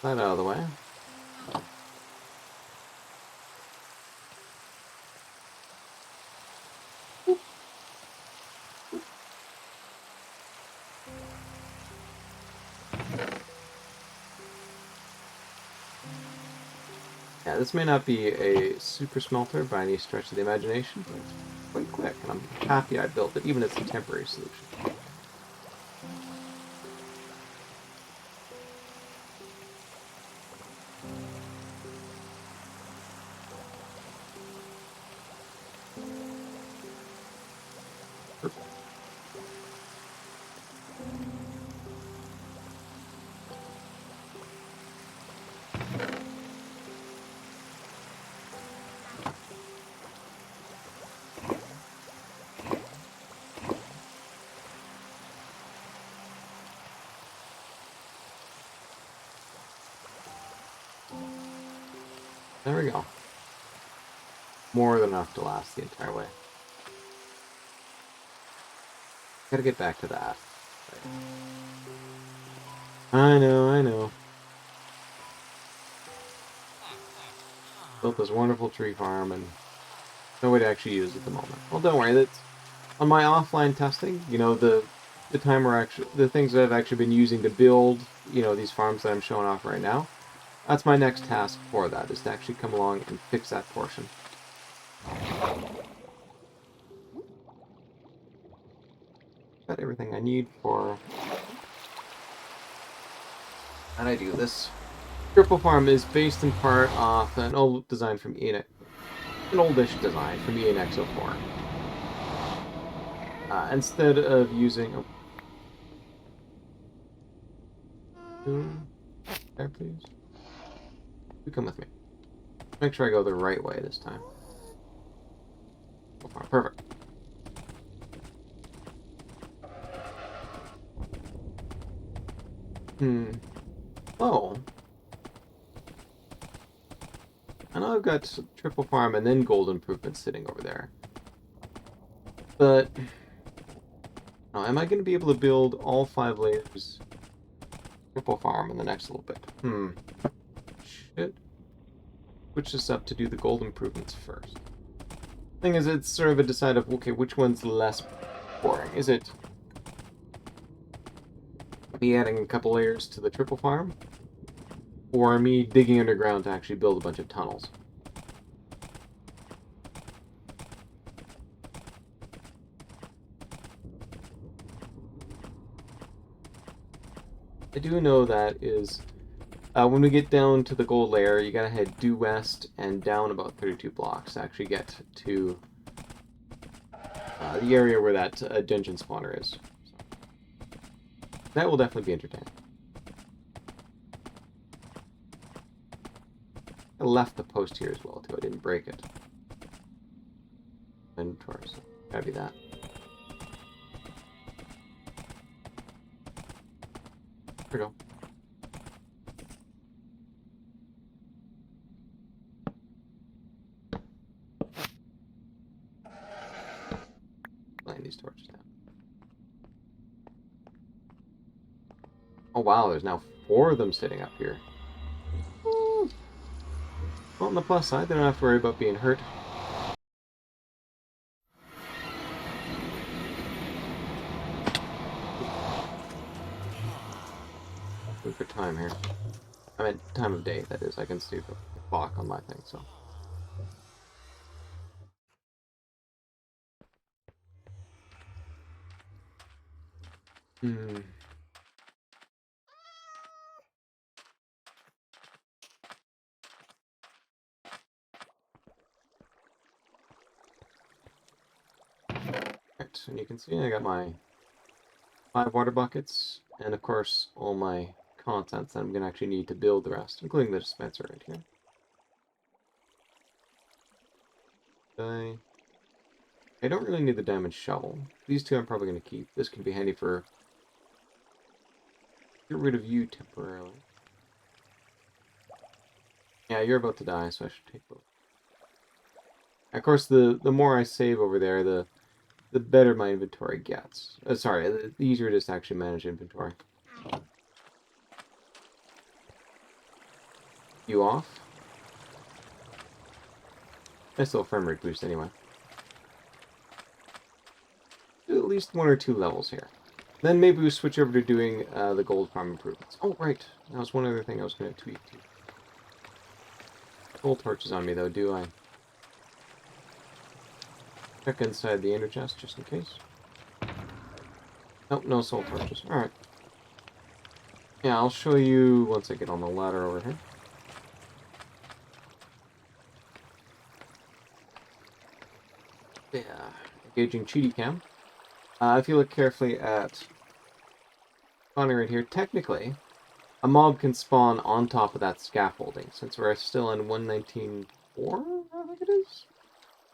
That out of the way. Yeah, this may not be a super smelter by any stretch of the imagination, but it's quite quick, and I'm happy I built it, even if it's a temporary solution. There we go. More than enough to last the entire way. Gotta get back to that. I know. Built this wonderful tree farm and no way to actually use it at the moment. Well, don't worry. That's on my offline testing. You know, the things that I've actually been using to build, you know, these farms that I'm showing off right now. That's my next task for that, is to actually come along and fix that portion. Got everything I need for... And I do this. Triple Farm is based in part off an old design from an oldish design from ENX04. Instead of using... There, please. You come with me. Make sure I go the right way this time. Oh, perfect. Oh. I know I've got Triple Farm and then Gold Improvement sitting over there. But... Oh, am I going to be able to build all 5 layers Triple Farm in the next little bit? Shit. Switch this up to do the Gold Improvements first. Thing is, it's sort of a decide of, okay, which one's less boring? Is it me adding a couple layers to the Triple Farm? Or me digging underground to actually build a bunch of tunnels? I do know that is, when we get down to the gold layer, you gotta head due west and down about 32 blocks to actually get to the area where that dungeon spawner is. That will definitely be entertaining. I left the post here as well, too. I didn't break it. Inventory, so gotta be that. we go. Laying these torches down. Oh wow, there's now 4 of them sitting up here. Woo. Well, on the plus side, they don't have to worry about being hurt. Good for time here. I mean, time of day, that is. I can see the clock on my thing, so. Hmm. Right, and you can see I got my 5 water buckets, and of course, all my contents that I'm going to actually need to build the rest, including the dispenser right here. I don't really need the diamond shovel. These 2 I'm probably going to keep. This can be handy for get rid of you temporarily. Yeah, you're about to die, so I should take both. Of course, the more I save over there, the better my inventory gets. Sorry, the easier it is to actually manage inventory. You off? Nice little frame rate boost anyway. Do at least 1 or 2 levels here. Then maybe we switch over to doing the gold farm improvements. Oh, right. That was one other thing I was going to tweak too. Gold torches on me, though, do I? Check inside the inner chest, just in case. Nope, no soul torches. Alright. Yeah, I'll show you once I get on the ladder over here. Yeah, engaging cheaty cam. If you look carefully at spawning right here, technically, a mob can spawn on top of that scaffolding, since we're still in 119.4, I think it is?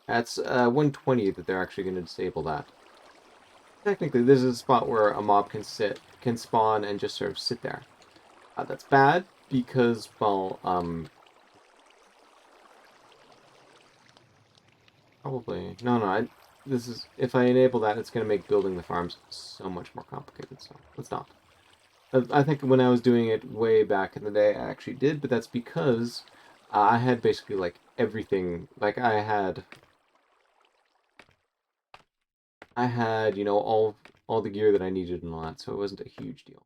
That's 120 that they're actually going to disable that. Technically, this is a spot where a mob can spawn and just sort of sit there. That's bad because, well, probably no. This is if I enable that, it's going to make building the farms so much more complicated. So let's not. I think when I was doing it way back in the day, I actually did, but that's because I had basically like everything. Like I had, you know, all the gear that I needed and all that, so it wasn't a huge deal.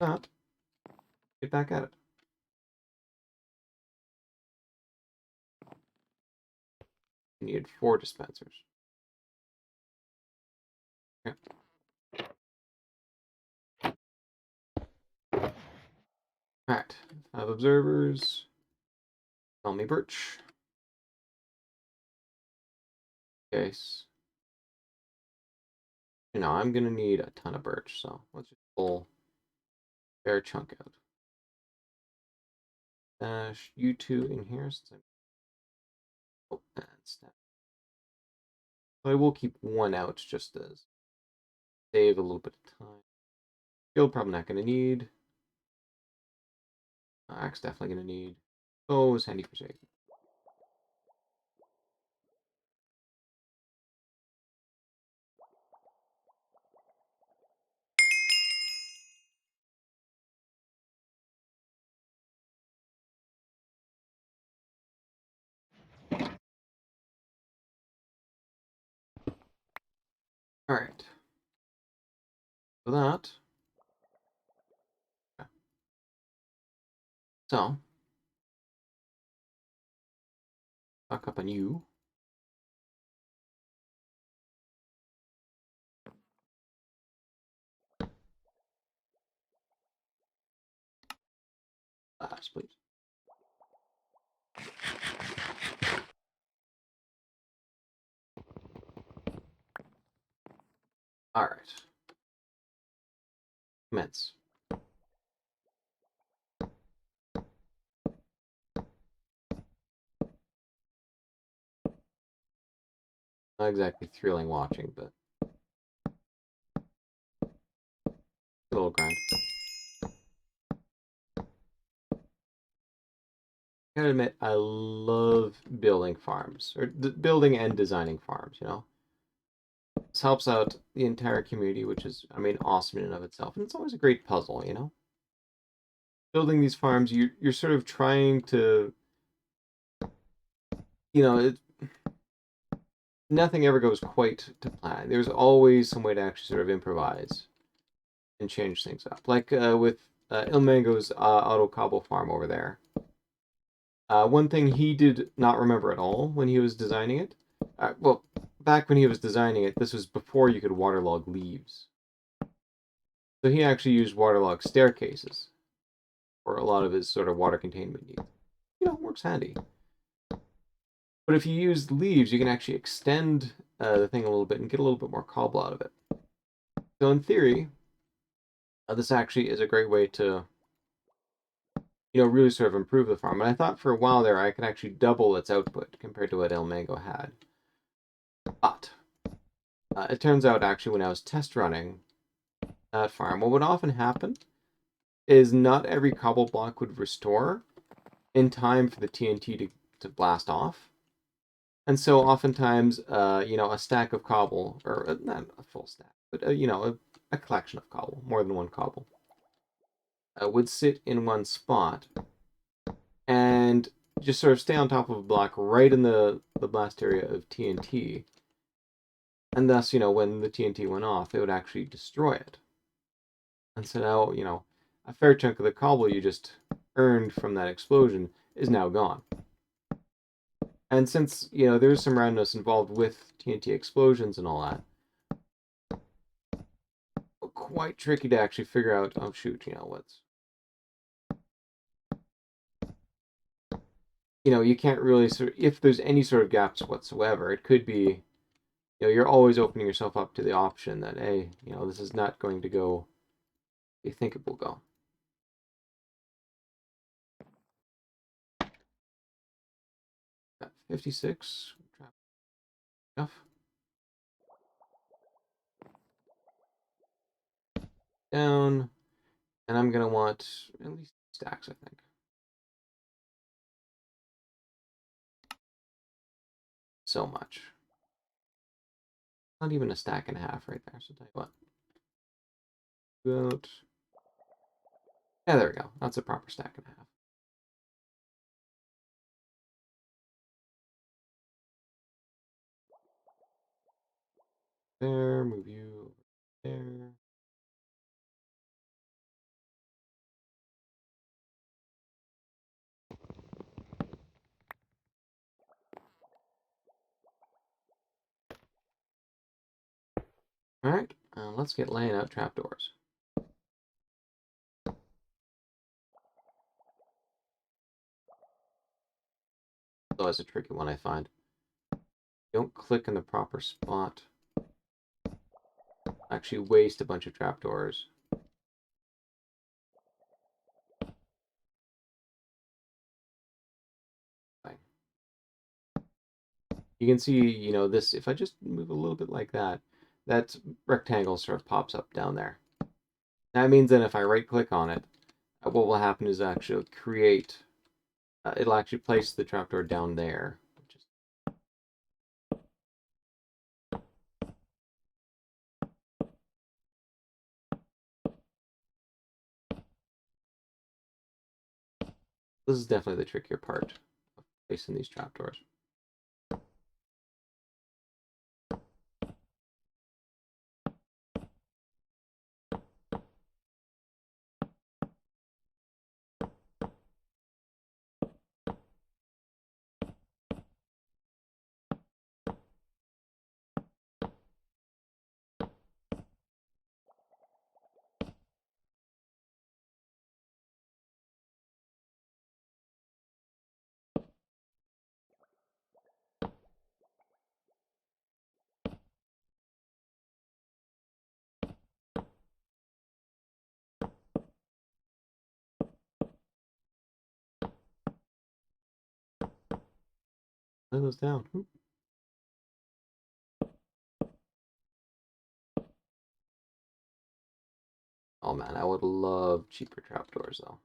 But get back at it. You needed 4 dispensers. Okay. Alright. 5 observers. Tell me birch. Case. You know, I'm gonna need a ton of birch, so let's just pull a fair chunk out. Dash you 2 in here since I'm and snap. So I will keep 1 out just to save a little bit of time. Shield probably not gonna need. Axe definitely gonna need. Oh, it's handy for saving. Alright. For that. Okay. So, stock up on you. Last, please. Alright. Commence. Not exactly thrilling watching, but a little grind. I gotta admit, I love building farms, or building and designing farms, you know? This helps out the entire community, which is, I mean, awesome in and of itself. And it's always a great puzzle, you know? Building these farms, you're sort of trying to, you know, nothing ever goes quite to plan. There's always some way to actually sort of improvise and change things up. Like with Il Mango's auto cobble farm over there. One thing he did not remember at all when he was designing it, well, back when he was designing it, this was before you could waterlog leaves. So he actually used waterlog staircases for a lot of his sort of water containment needs. You know, works handy. But if you use leaves, you can actually extend the thing a little bit and get a little bit more cobble out of it. So in theory, this actually is a great way to, you know, really sort of improve the farm. And I thought for a while there I could actually double its output compared to what El Mango had. But it turns out actually when I was test running that farm, what would often happen is not every cobble block would restore in time for the TNT to blast off. And so oftentimes, you know, a stack of cobble, or not a full stack, but, you know, a collection of cobble, more than one cobble, would sit in one spot and just sort of stay on top of a block right in the blast area of TNT. And thus, you know, when the TNT went off, it would actually destroy it. And so now, you know, a fair chunk of the cobble you just earned from that explosion is now gone. And since, you know, there's some randomness involved with TNT explosions and all that, quite tricky to actually figure out, oh shoot, you know, what's... You know, you can't really sort of, if there's any sort of gaps whatsoever, it could be, you know, you're always opening yourself up to the option that, hey, you know, this is not going to go you think it will go. Got 56. Enough. Down. And I'm going to want at least stacks, I think. So much. Not even a stack and a half right there, so tell you what. About... Yeah, there we go. That's a proper stack and a half. There, move you there. Alright, let's get laying out trapdoors. It's always a tricky one, I find. Don't click in the proper spot. Actually waste a bunch of trapdoors. You can see, you know, this, if I just move a little bit like that, that rectangle sort of pops up down there. That means that if I right click on it, what will happen is actually create, it'll actually place the trapdoor down there. This is definitely the trickier part of placing these trapdoors. Lay those down. Oh man, I would love cheaper trapdoors though.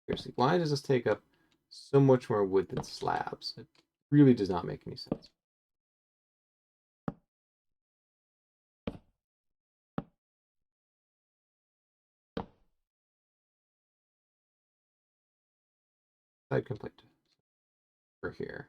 Seriously, why does this take up so much more wood than slabs? It really does not make any sense. Side complete. For here.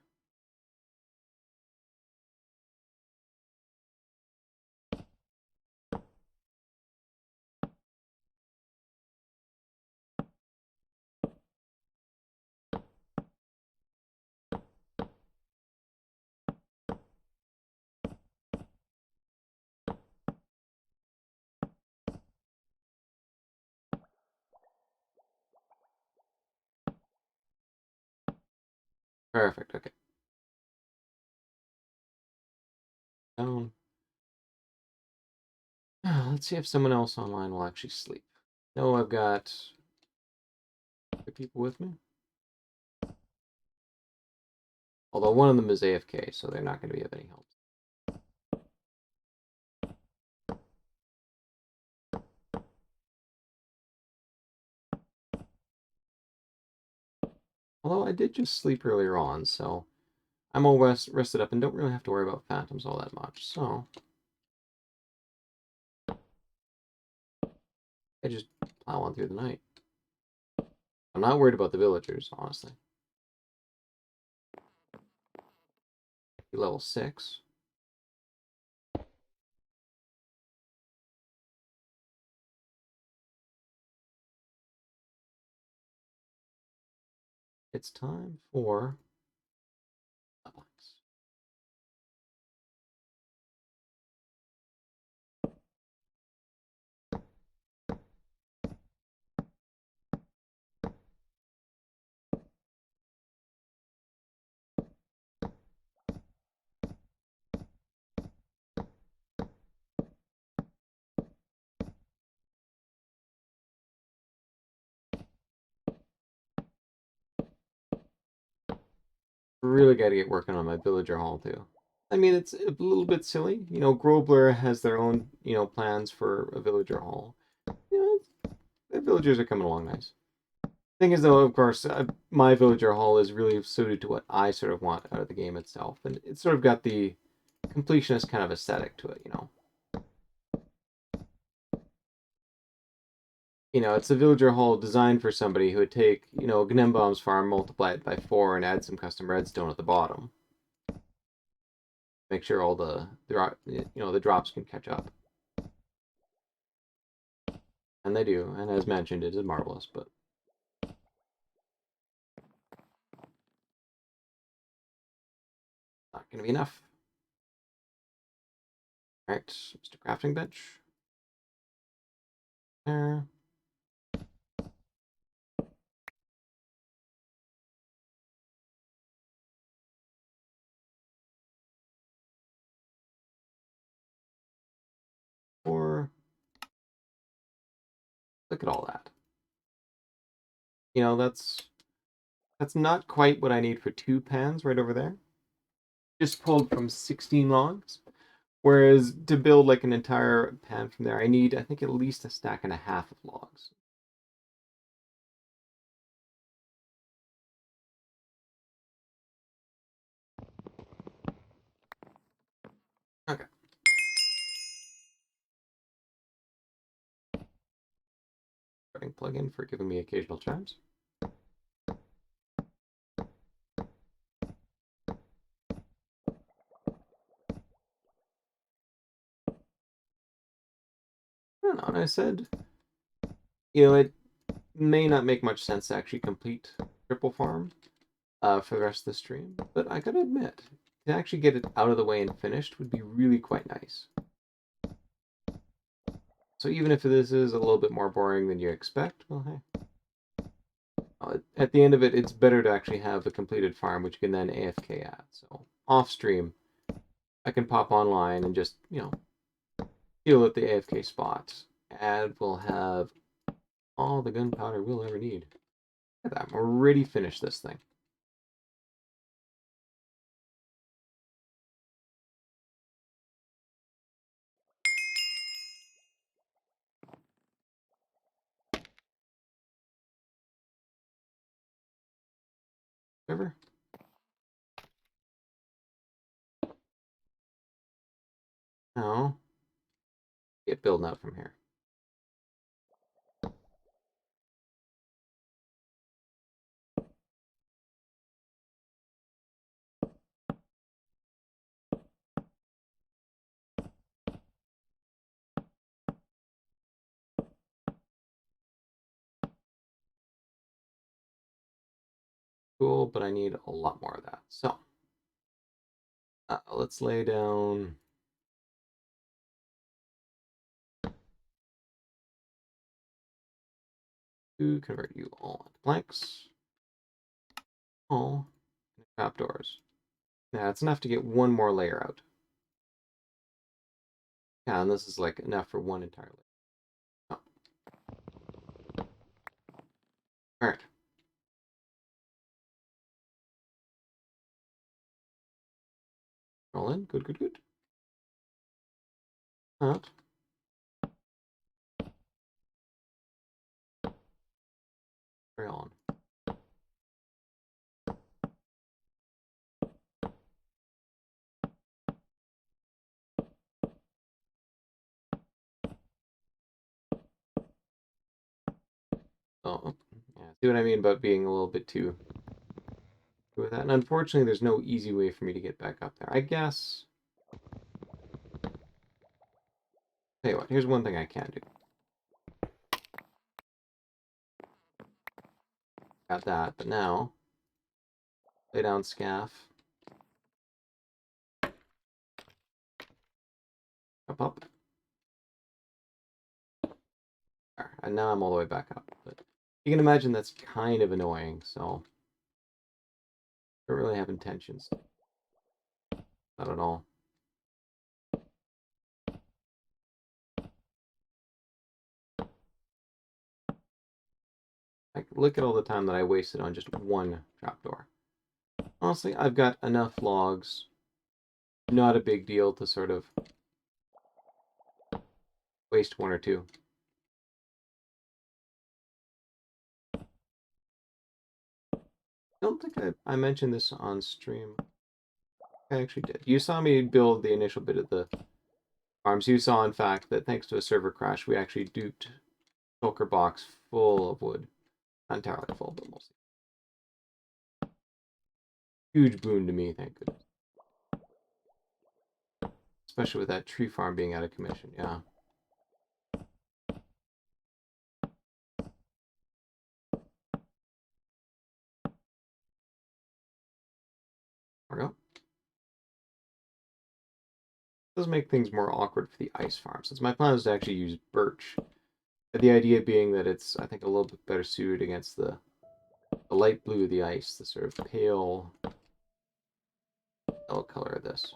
Perfect, okay. Down. Let's see if someone else online will actually sleep. No, I've got people with me. Although one of them is AFK, so they're not going to be of any help. Although I did just sleep earlier on, so I'm all rested up and don't really have to worry about phantoms all that much. So I just plow on through the night. I'm not worried about the villagers, honestly. Level 6. It's time for Alex. Really got to get working on my villager hall too. I mean, it's a little bit silly. You know, Grobler has their own, plans for a villager hall. You know, the villagers are coming along nice. Thing is, though, of course, my villager hall is really suited to what I sort of want out of the game itself, and it's sort of got the completionist kind of aesthetic to it. It's a villager hall designed for somebody who would take, Gnembaum's farm, multiply it by 4, and add some custom redstone at the bottom. Make sure all the drops can catch up. And they do, and as mentioned, it is marvelous, but not going to be enough. Alright, Mr. Crafting Bench. There. Or look at all that. That's not quite what I need for 2 pans right over there. Just pulled from 16 logs. Whereas to build like an entire pan from there, I need, I think, at least a stack and a half of logs. Okay. Starting plugin for giving me occasional chimes. I don't know, and I said, it may not make much sense to actually complete triple farm for the rest of the stream, but I gotta admit, to actually get it out of the way and finished would be really quite nice. So even if this is a little bit more boring than you expect, well, hey. At the end of it, it's better to actually have a completed farm, which you can then AFK at. So off stream, I can pop online and just, heal at the AFK spots. And we'll have all the gunpowder we'll ever need. Look at that, I'm already finished this thing. server? No. Get building up from here. Cool, but I need a lot more of that. So, let's lay down to convert you all into planks. All trapdoors. Now, it's enough to get one more layer out. Yeah, and this is like enough for one entire layer. Oh. Alright. Roll in. Good, good, good. Out. Carry on. Oh, yeah. See what I mean about being a little bit too with that? And unfortunately, there's no easy way for me to get back up there. I guess. Tell you what, here's one thing I can do. Got that, but now lay down scaff. Up. There, and now I'm all the way back up. But you can imagine that's kind of annoying, so I don't really have intentions. Not at all. Like, look at all the time that I wasted on just one trapdoor. Honestly, I've got enough logs. Not a big deal to sort of waste one or two. I don't think I mentioned this on stream. I actually did. You saw me build the initial bit of the farms. You saw, in fact, that thanks to a server crash, we actually duped shulker box full of wood. Not entirely full, but mostly. Huge boon to me, thank goodness. Especially with that tree farm being out of commission, yeah. There we go. It does make things more awkward for the ice farm, since my plan is to actually use birch. The idea being that it's, I think, a little bit better suited against the light blue of the ice, the sort of pale yellow color of this.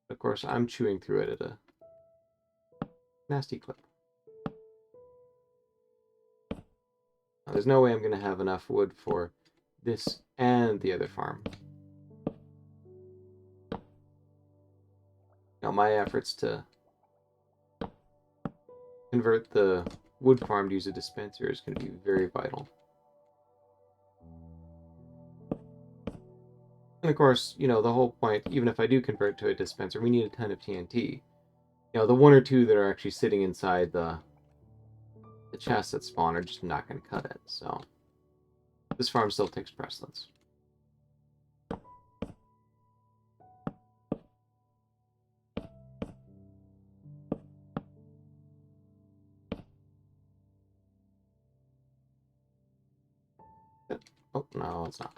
Of course, I'm chewing through it at a nasty clip. Now, there's no way I'm going to have enough wood for this and the other farm. Now, my efforts to convert the wood farm to use a dispenser is going to be very vital. And of course, you know, the whole point, even if I do convert to a dispenser, we need a ton of TNT. You know, the one or two that are actually sitting inside the chests that spawn are just not going to cut it, so this farm still takes precedence. Oh, no, it's not.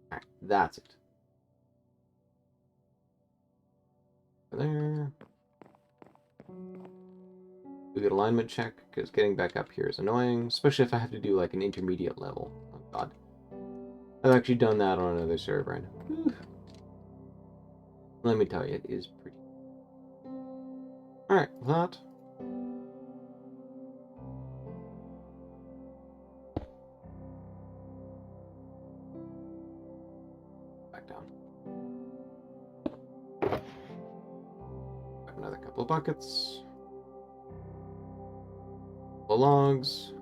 Alright, that's it. There. Do the alignment check, because getting back up here is annoying, especially if I have to do like an intermediate level. Oh god. I've actually done that on another server, and let me tell you, it is pretty. Alright, that. Back down. another couple of buckets. Couple logs.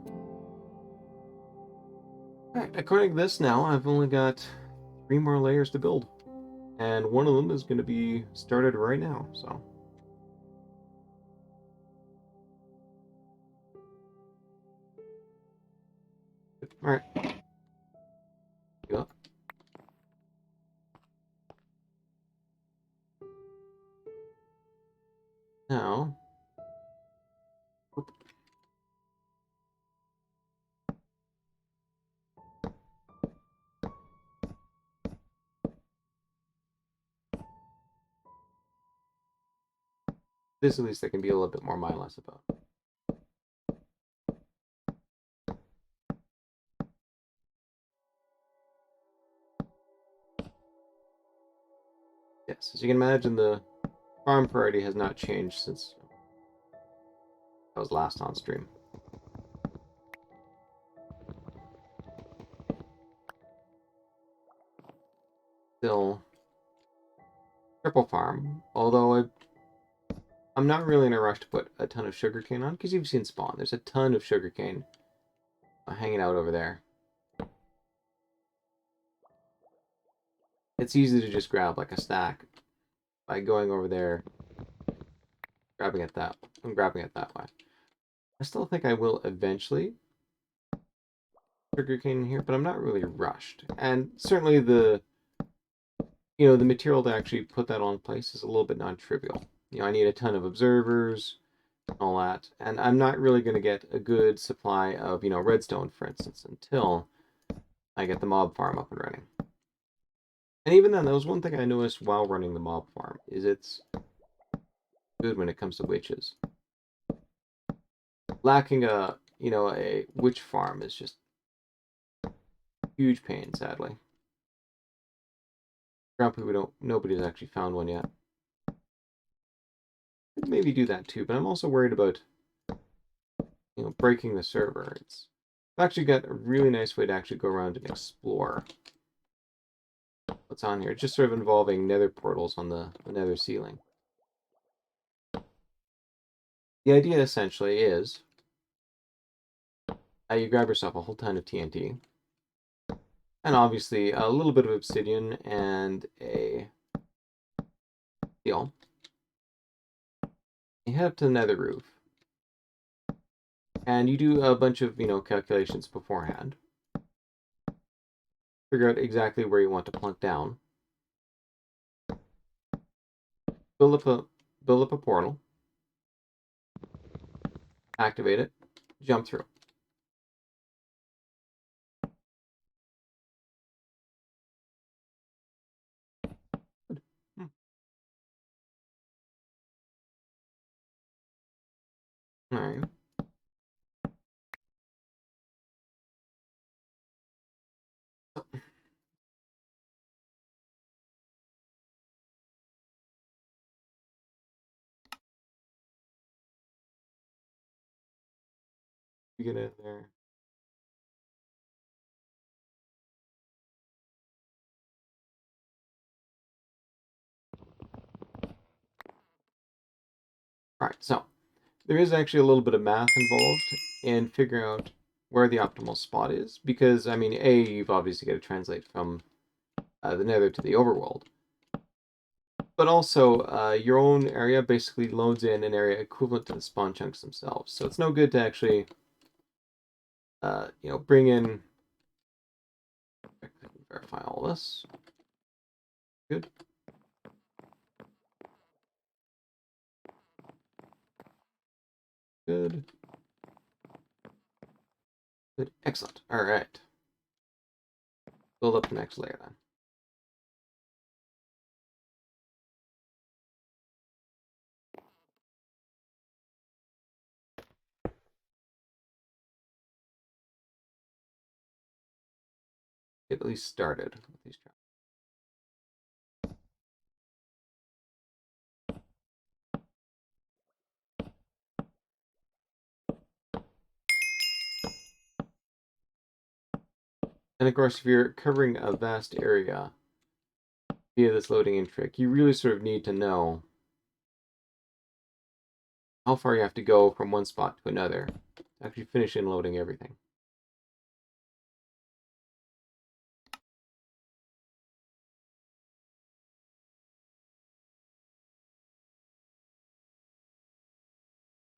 Alright, according to this now, I've only got 3 more layers to build. And one of them is going to be started right now, so. Alright. Go. Now. Oop. This at least I can be a little bit more mindless about. Yes, as you can imagine, the farm priority has not changed since I was last on stream. Still triple farm, although I'm not really in a rush to put a ton of sugarcane on, because you've seen spawn. There's a ton of sugarcane hanging out over there. It's easy to just grab like a stack by going over there, grabbing it that way. I still think I will eventually sugarcane here, but I'm not really rushed. And certainly the material to actually put that on place is a little bit non-trivial. I need a ton of observers, all that, and I'm not really going to get a good supply of, redstone, for instance, until I get the mob farm up and running. And even then, that was one thing I noticed while running the mob farm, is it's good when it comes to witches. Lacking a witch farm is just huge pain, sadly. Grumpy, nobody's actually found one yet. Could maybe do that too, but I'm also worried about, breaking the server. I've actually got a really nice way to actually go around and explore what's on here. It's just sort of involving nether portals on the nether ceiling. The idea essentially is you grab yourself a whole ton of TNT, and obviously a little bit of obsidian and a steel. You head up to the nether roof, and you do a bunch of calculations beforehand. Figure out exactly where you want to plunk down. Build up a portal. Activate it. Jump through. Hmm. All right. You get in there. All right. So there is actually a little bit of math involved in figuring out where the optimal spot is, because you've obviously got to translate from the nether to the overworld. But also, your own area basically loads in an area equivalent to the spawn chunks themselves. So it's no good to actually, bring in. Verify all this. Good. Good. Good. Excellent. All right. Build up the next layer then. Get at least started with these traps. And of course, if you're covering a vast area via this loading in trick, you really sort of need to know how far you have to go from one spot to another to actually finish in loading everything.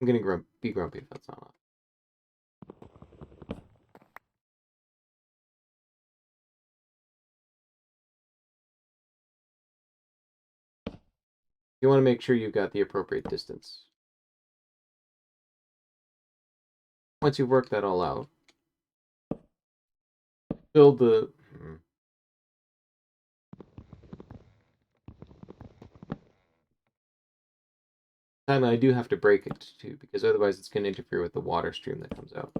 I'm gonna be grumpy if that's not on. You want to make sure you've got the appropriate distance. Once you've worked that all out, build the... Time I do have to break it too, because otherwise it's going to interfere with the water stream that comes out.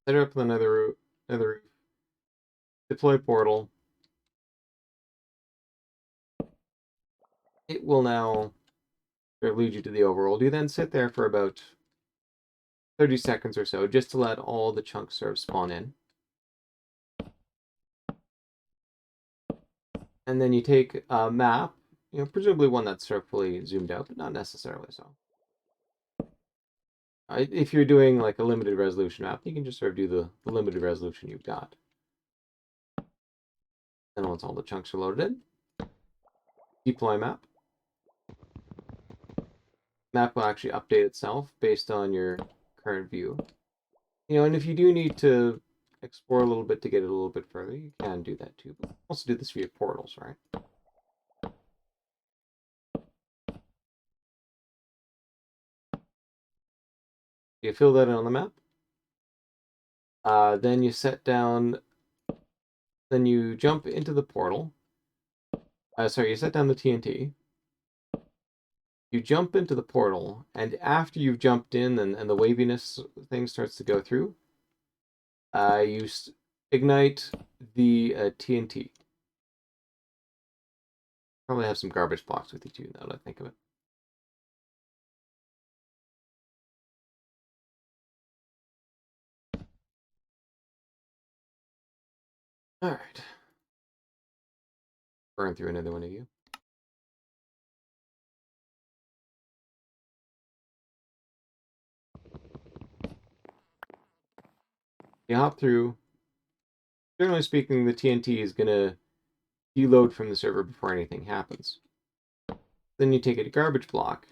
Set it up with another roof. Deploy portal. It will now lead you to the overworld. You then sit there for about 30 seconds or so, just to let all the chunks sort of spawn in. And then you take a map, presumably one that's sort of fully zoomed out, but not necessarily so. If you're doing like a limited resolution map, you can just sort of do the limited resolution you've got. And once all the chunks are loaded in, deploy map. Map will actually update itself based on your current view. And if you do need to explore a little bit to get it a little bit further, you can do that too. But also do this via portals, right? You fill that in on the map. Then you set down, then you jump into the portal. You set down the TNT. You jump into the portal, and after you've jumped in and the waviness thing starts to go through, you ignite the TNT. Probably have some garbage blocks with you too, now that I think of it. Alright. Burn through another one of you. You hop through. Generally speaking, the TNT is going to deload from the server before anything happens. Then you take a garbage block,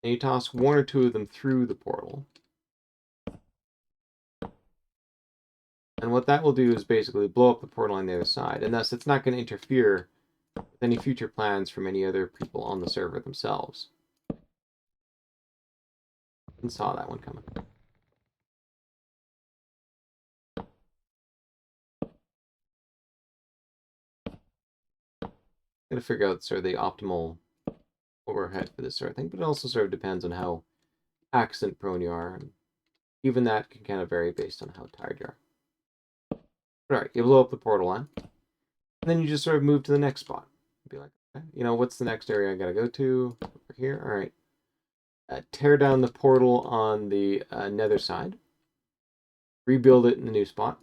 and you toss one or two of them through the portal. And what that will do is basically blow up the portal on the other side, and thus it's not going to interfere with any future plans from any other people on the server themselves. And saw that one coming. Gotta figure out sort of the optimal overhead for this sort of thing, but it also sort of depends on how accident prone you are, and even that can kind of vary based on how tired you are. Alright, you blow up the portal line, and then you just sort of move to the next spot. Be like, okay, what's the next area I gotta go to? Over here? Alright. Tear down the portal on the nether side. Rebuild it in the new spot.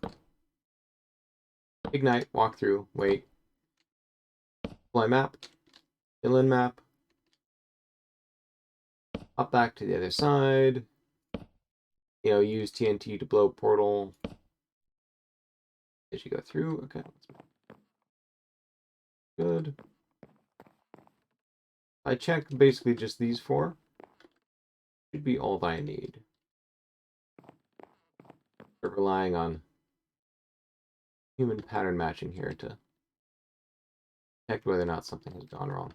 Ignite, walk through, wait. Fly map. Fill in map. Up back to the other side. Use TNT to blow portal as you go through. Okay. Good. I checked basically just these four. Should be all that I need. We're relying on human pattern matching here to detect whether or not something has gone wrong.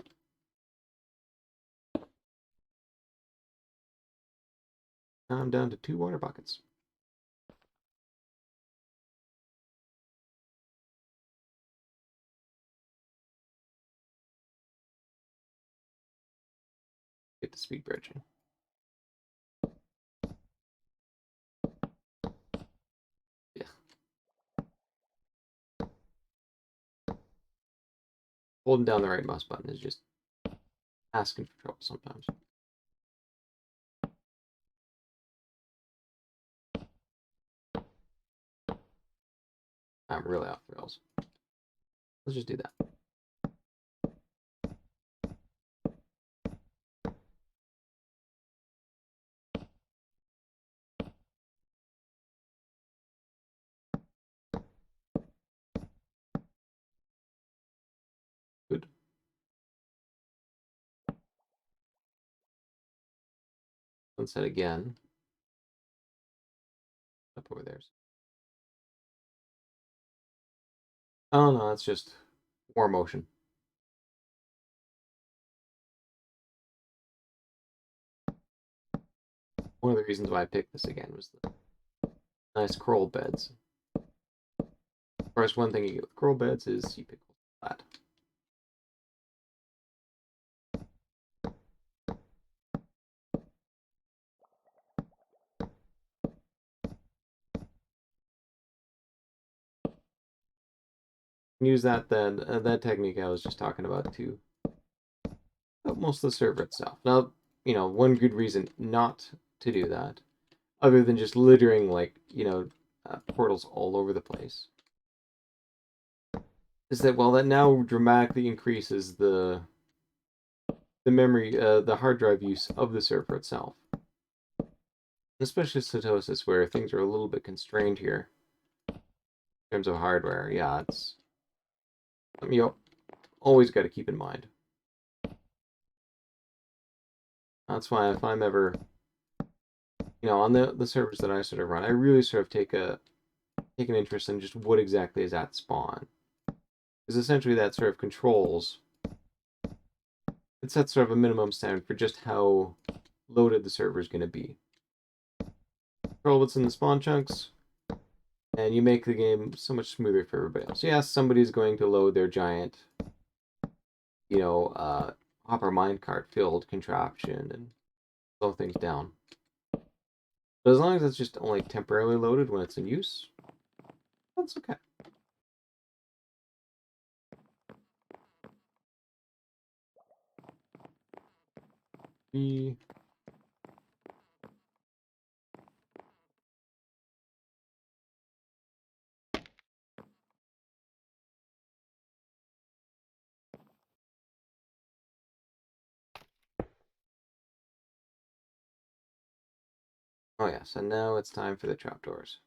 Now I'm down to 2 water buckets. Get the speed bridging. Yeah. holding down the right mouse button is just asking for trouble sometimes. I'm really off the rails. Let's just do that. Good. Sunset again. Up over there. Oh no, that's just war motion. One of the reasons why I picked this again was the nice coral beds. Of course, one thing you get with coral beds is you pick flat. Use that then, that technique I was just talking about to help most of the server itself. Now, one good reason not to do that, other than just littering like, portals all over the place, is that, well, that now dramatically increases the memory, the hard drive use of the server itself. Especially Sitosis, where things are a little bit constrained here in terms of hardware. Yeah, it's something you always got to keep in mind. That's why if I'm ever, on the servers that I sort of run, I really sort of take an interest in just what exactly is at spawn. Because essentially that sort of controls, it sets sort of a minimum standard for just how loaded the server is going to be. Control what's in the spawn chunks, and you make the game so much smoother for everybody else. Yes, somebody's going to load their giant, hopper minecart filled contraption and slow things down. But as long as it's just only temporarily loaded when it's in use, that's okay. Oh yes, and now it's time for the trapdoors.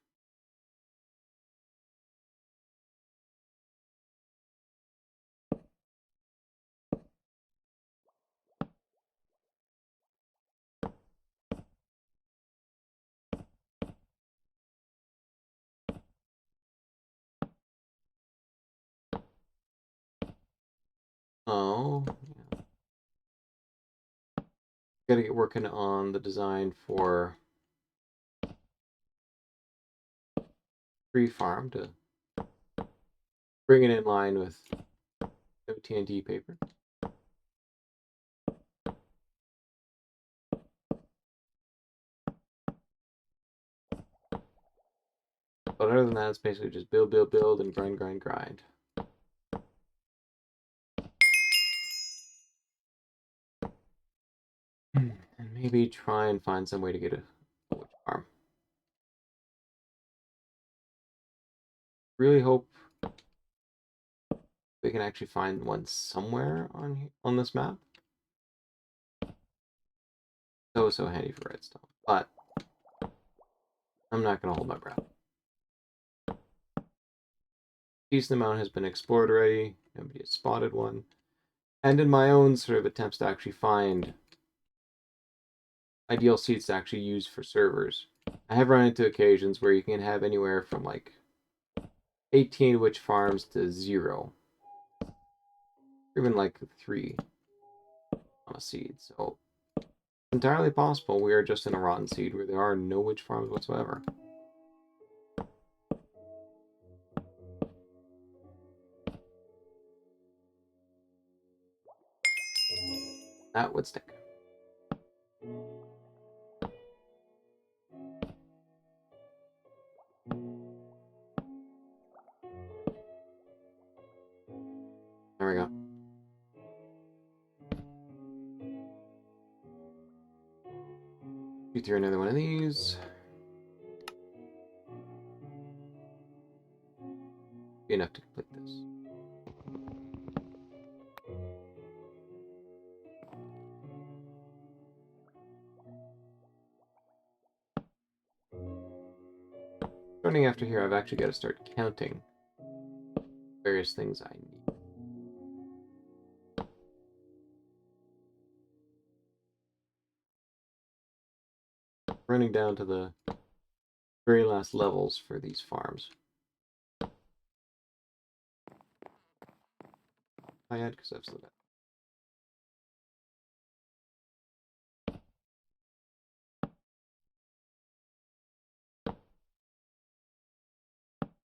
Oh, yeah. Gotta get working on the design for free farm to bring it in line with TNT paper. But other than that, it's basically just build, build, build, and grind, grind, grind. And maybe try and find some way to get a witch farm. Really hope we can actually find one somewhere on this map. So handy for redstone, but I'm not gonna hold my breath. Decent amount has been explored already. Nobody has spotted one. And in my own sort of attempts to actually find ideal seeds to actually use for servers, I have run into occasions where you can have anywhere from like 18 witch farms to 0. Or even like 3 on a seed. So it's entirely possible we are just in a rotten seed where there are no witch farms whatsoever. That would stick. There we go. Shoot through another one of these. Be enough to complete this. Starting after here, I've actually got to start counting various things I need. Running down to the very last levels for these farms. I had because I've slid out.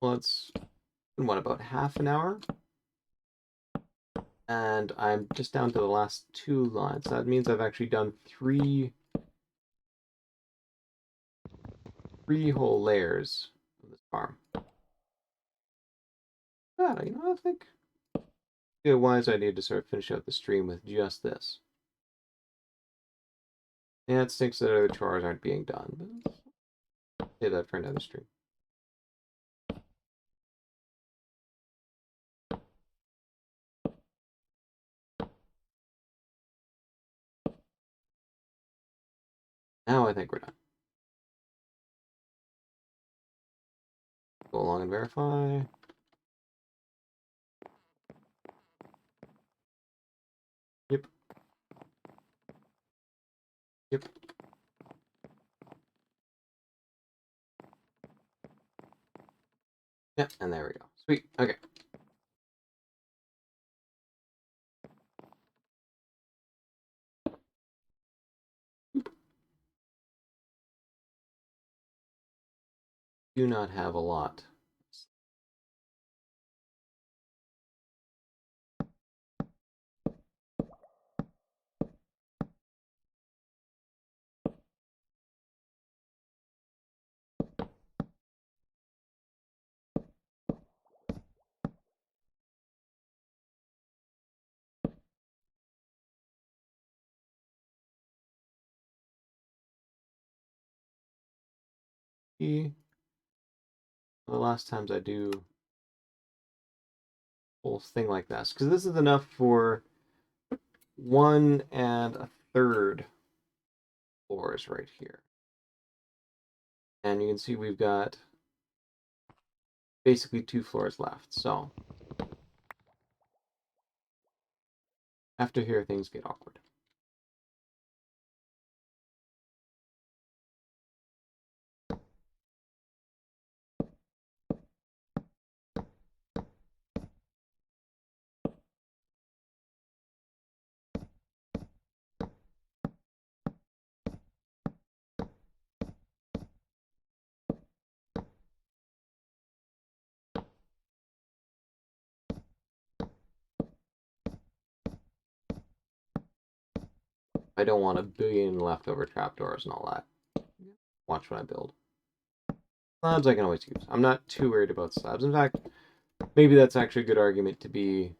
Well, it's been, what, about half an hour? And I'm just down to the last 2 lines. That means I've actually done three whole layers of this farm. Yeah, you know, I think it'd be a wise idea to sort of finish out the stream with just this. Yeah, it stinks that other chores aren't being done, but save that for another stream. Now I think we're done. Go along and verify. Yep. Yep. Yep, and there we go. Sweet. Okay. Do not have a lot. The last times I do a whole thing like this, because this is enough for 1 1/3 floors right here. And you can see we've got basically 2 floors left. So after here, things get awkward. I don't want a billion leftover trapdoors and all that. Watch what I build. Slabs I can always use. I'm not too worried about slabs. In fact, maybe that's actually a good argument to be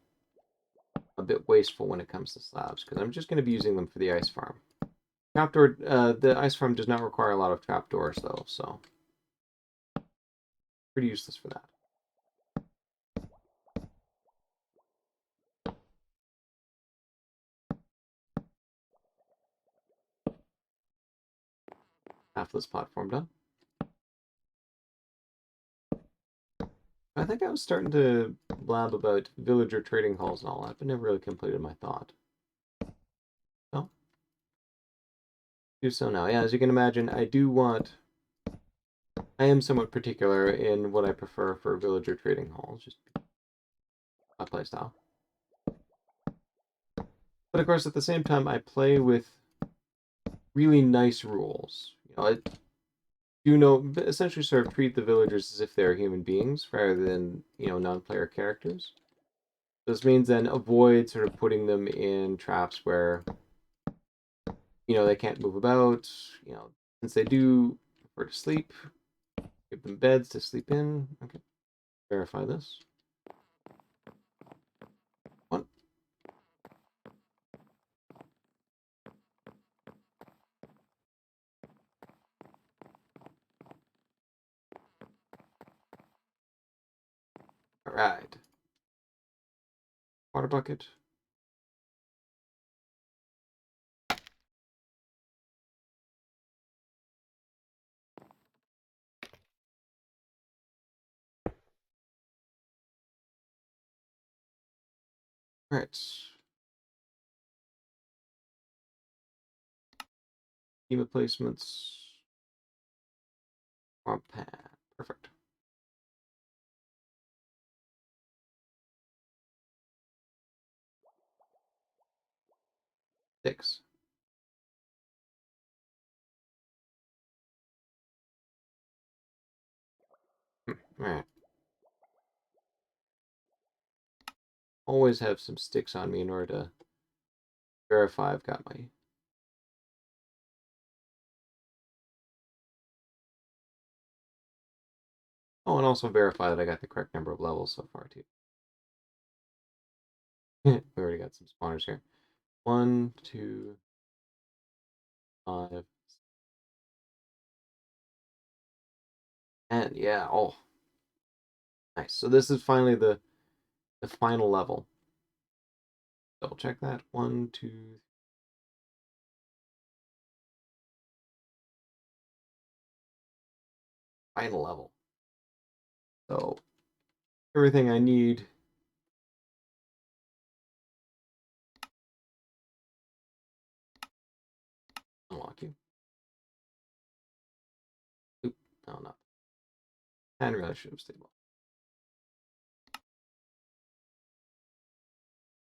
a bit wasteful when it comes to slabs, because I'm just going to be using them for the ice farm. Trapdoor, the ice farm does not require a lot of trapdoors, though, so pretty useless for that. Half this platform done. I think I was starting to blab about villager trading halls and all that, but never really completed my thought. So, do so now. Yeah, as you can imagine, I am somewhat particular in what I prefer for villager trading halls, just my playstyle. But of course, at the same time, I play with really nice rules. You know, essentially sort of treat the villagers as if they're human beings rather than, non-player characters. This means then avoid sort of putting them in traps where, they can't move about. Since they do prefer to sleep, give them beds to sleep in. Okay, verify this. One. Alright. Water bucket. Alright. Team replacements. Swamp pad. Perfect. Six. Alright. Always have some sticks on me in order to verify I've got my... Oh, and also verify that I got the correct number of levels so far, too. We already got some spawners here. 1, 2, 5, and yeah, oh, nice. So this is finally the final level. Double check that. 1, 2, final level. So everything I need. Unlock you. Oop, no, not. And really should have stayed well.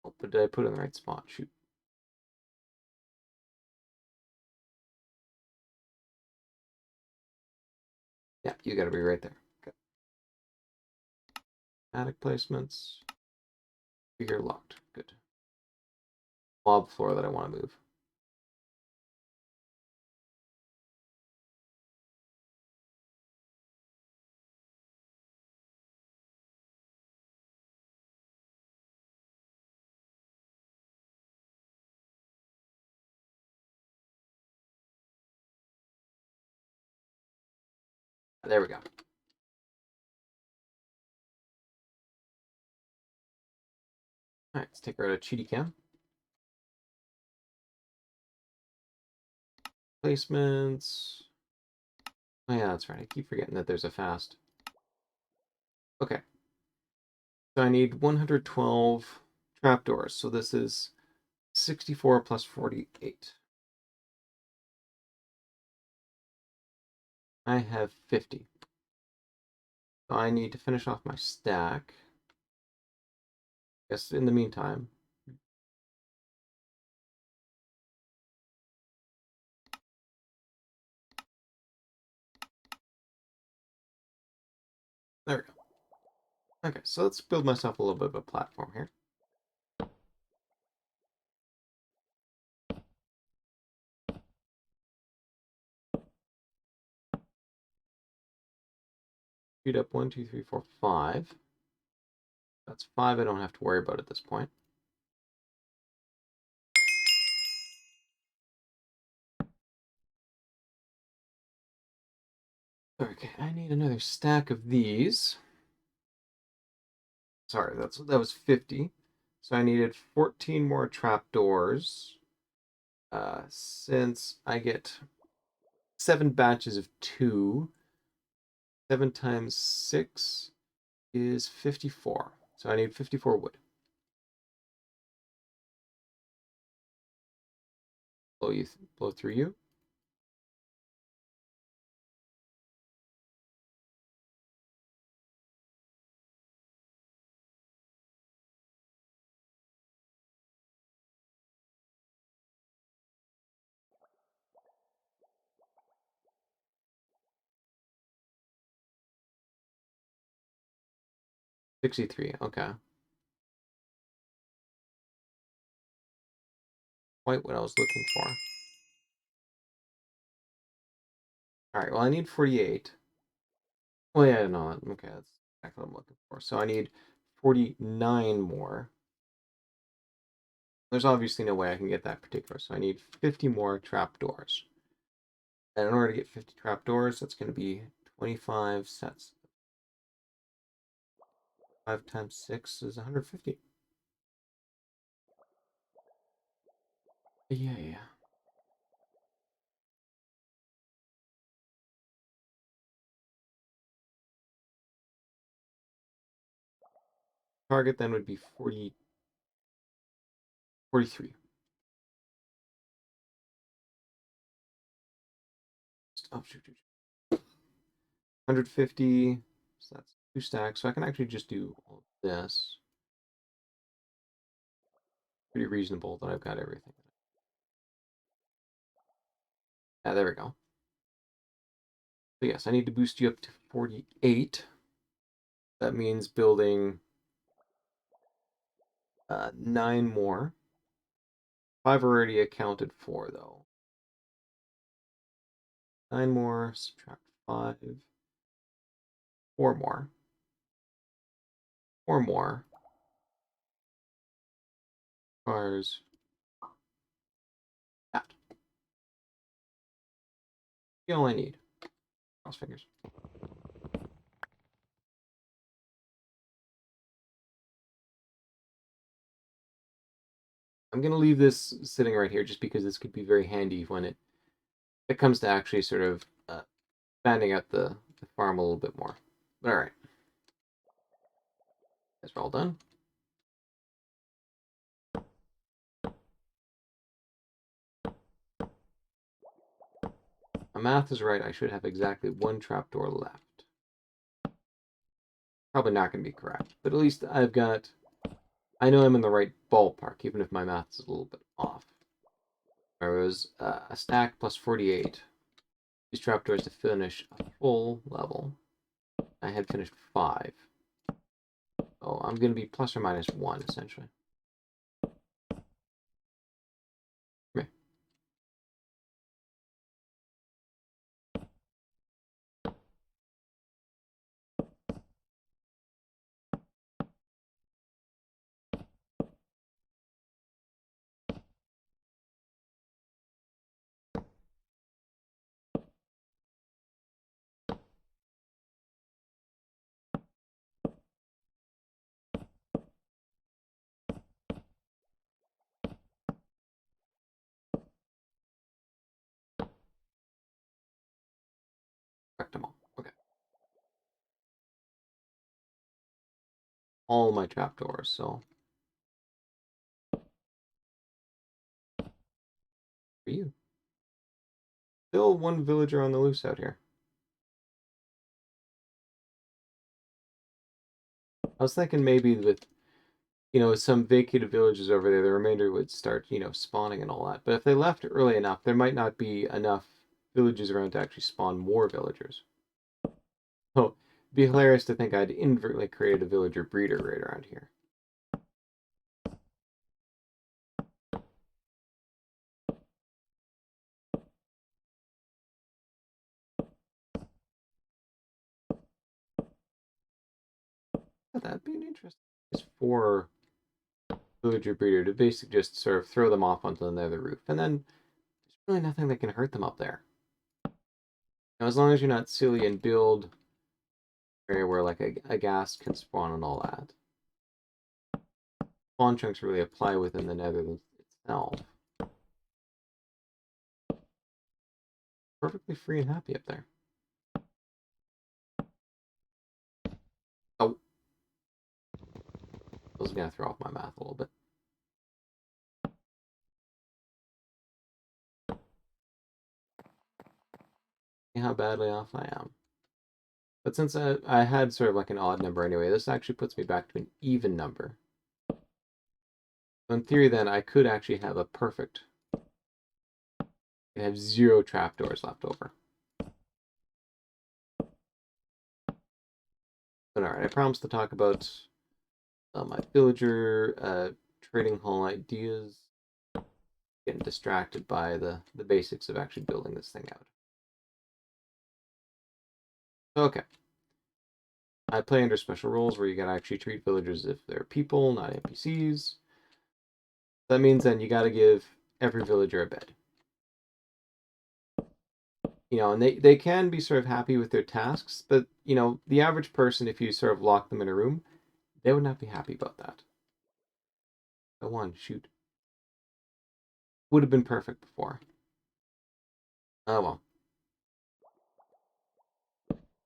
Oh, but did I put it in the right spot? Shoot. Yeah, you gotta be right there. Okay. Attic placements. You're locked. Good. Mob floor that I want to move. There we go. All right, let's take her out of Cheaty Cam. Placements. Oh yeah, that's right. I keep forgetting that there's a fast. Okay. So I need 112 trapdoors. So this is 64 plus 48. I have 50. So I need to finish off my stack. Guess in the meantime. There we go. Okay, so let's build myself a little bit of a platform here. Speed up 1, 2, 3, 4, 5. That's 5 I don't have to worry about at this point. Okay, I need another stack of these. Sorry, that was 50. So I needed 14 more trapdoors. Since I get 7 batches of 2, 7 times 6 is 54. So I need 54 wood. Blow through you. $63. Okay. Quite what I was looking for. All right. Well, I need 48. Well, yeah, no. Okay, that's exactly what I'm looking for. So I need 49 more. There's obviously no way I can get that particular, so I need 50 more trapdoors. And in order to get 50 trapdoors, that's going to be 25 sets. 5 times 6 is 150. Yeah. Target then would be 43. Oh, shoot. 150. So that's 2 stacks. So I can actually just do all of this. Pretty reasonable that I've got everything. Yeah, there we go. So yes, I need to boost you up to 48. That means building 9 more. 5 already accounted for, though. 9 more, subtract 5. 4 more. 4 more. Requires that. That's all I need. Cross fingers. I'm going to leave this sitting right here just because this could be very handy when it comes to actually sort of expanding out the farm a little bit more. But all right. Guys, we're all done. My math is right. I should have exactly 1 trapdoor left. Probably not going to be correct, but at least I know I'm in the right ballpark, even if my math is a little bit off. There was a stack plus 48. These trapdoors to finish a full level. I had finished 5. So I'm going to be plus or minus 1, essentially. Come here. Correct them all. Okay. All my trapdoors, so for you. Still 1 villager on the loose out here. I was thinking maybe with, some vacated villages over there, the remainder would start, spawning and all that. But if they left early enough, there might not be enough villages around to actually spawn more villagers. Oh, it'd be hilarious to think I'd inadvertently created a villager breeder right around here. That'd be an interesting. It's for villager breeder to basically just sort of throw them off onto the nether roof, and then there's really nothing that can hurt them up there. Now, as long as you're not silly and build an area where like a ghast can spawn and all that. Spawn chunks really apply within the nether itself. Perfectly free and happy up there. Oh. I was going to throw off my math a little bit. See how badly off I am. But since I had sort of like an odd number anyway, this actually puts me back to an even number. So in theory then, I could actually have a perfect. I have 0 trapdoors left over. But alright, I promised to talk about my villager trading hall ideas. Getting distracted by the basics of actually building this thing out. Okay. I play under special rules where you gotta actually treat villagers as if they're people, not NPCs. That means then you gotta give every villager a bed. And they can be sort of happy with their tasks, but, the average person, if you sort of lock them in a room, They would not be happy about that. I won. Shoot. Would have been perfect before. Oh well.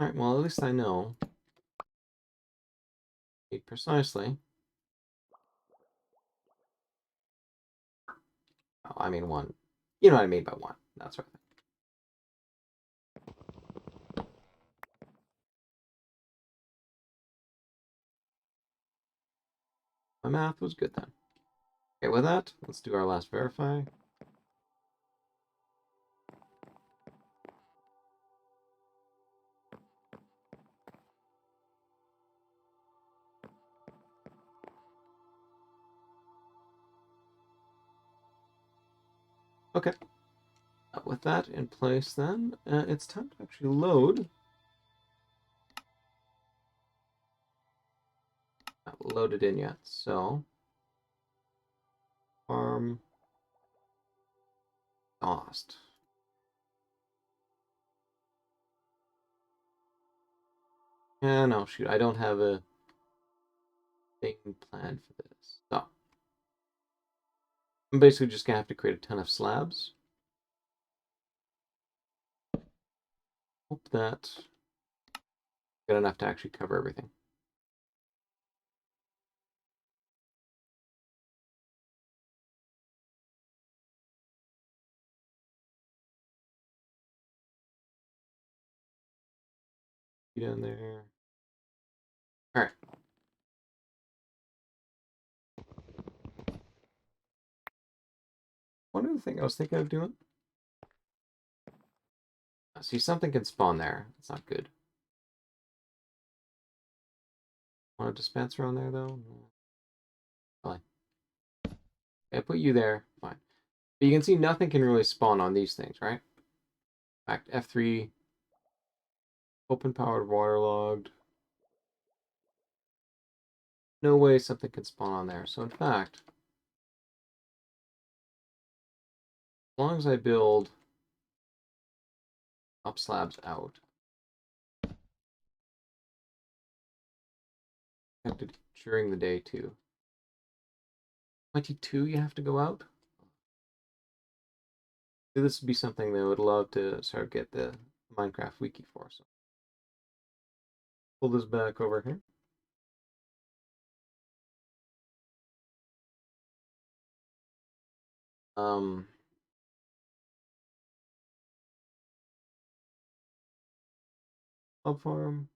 Alright, well, at least I know. Precisely. Oh, I mean one. You know what I mean by one. That sort of thing. My math was good then. Okay, with that, let's do our last verify. Okay. With that in place then, it's time to actually load. Not loaded in yet, so farm cost. Yeah, no, shoot, I don't have a thing planned for this. So I'm basically just gonna have to create a ton of slabs. Hope that good enough to actually cover everything. Down there. All right. One other thing I was thinking of doing. See, something can spawn there. It's not good. Want a dispenser on there though? Fine. I put you there. Fine. But you can see nothing can really spawn on these things, right? In fact, F3, open powered waterlogged. No way something can spawn on there. So in fact, as long as I build up slabs out, I have to during the day too. 22 you have to go out? This would be something that I would love to sort of get the Minecraft wiki for. So pull this back over here. Um, Hub farm.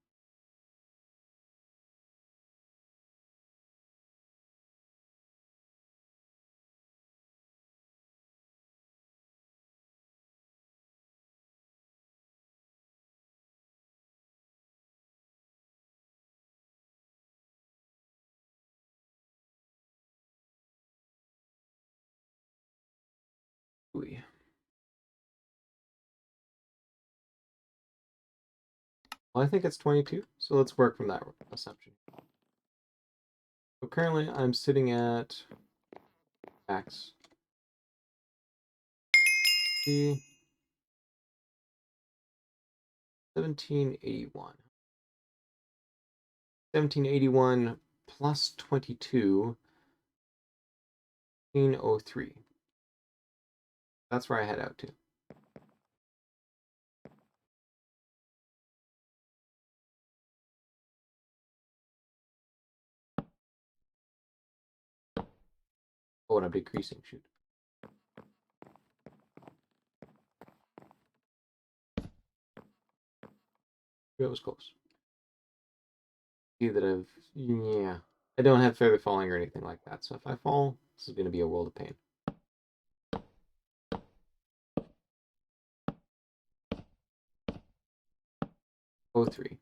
Ooh. Well, I think it's 22, so let's work from that assumption. So currently I'm sitting at max 1781. 1781 plus 22, 1803. That's where I head out to. Oh, and I'm decreasing. Shoot. It was close. See that I've, yeah. I don't have feather falling or anything like that, so if I fall, this is going to be a world of pain. 03.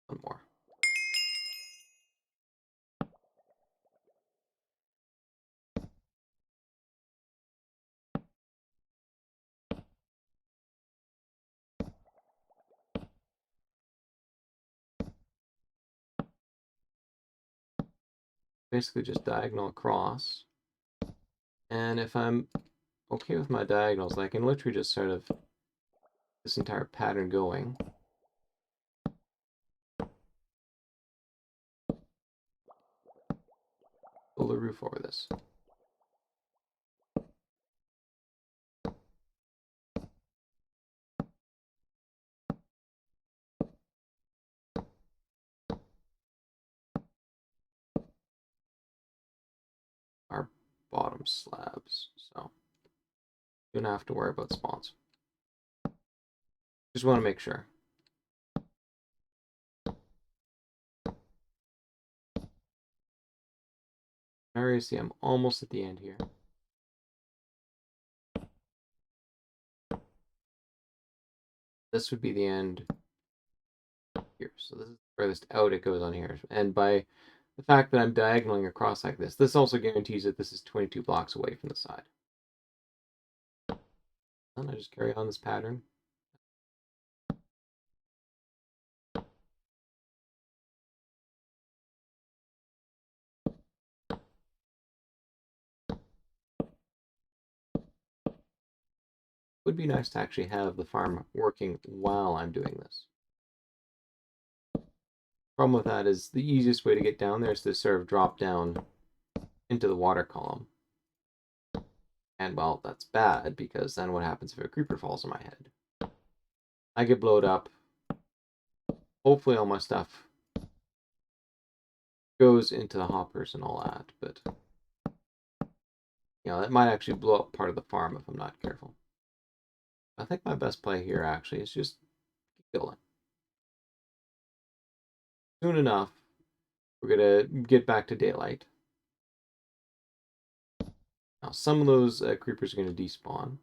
One more. Basically just diagonal across. And if I'm okay with my diagonals. I can literally just sort of this entire pattern going. Build a roof over this. Our bottom slabs, so you don't have to worry about spawns. Just want to make sure. Alright, see, I'm almost at the end here. This would be the end here. So this is the furthest out it goes on here. And by the fact that I'm diagonaling across like this also guarantees that this is 22 blocks away from the side. And I just carry on this pattern. Would be nice to actually have the farm working while I'm doing this. Problem with that is the easiest way to get down there is to sort of drop down into the water column. And well, that's bad because then what happens if a creeper falls on my head? I get blowed up. Hopefully all my stuff goes into the hoppers and all that, but you know, that might actually blow up part of the farm if I'm not careful. I think my best play here actually is just keep building. Soon enough, we're gonna get back to daylight. Now some of those creepers are gonna despawn.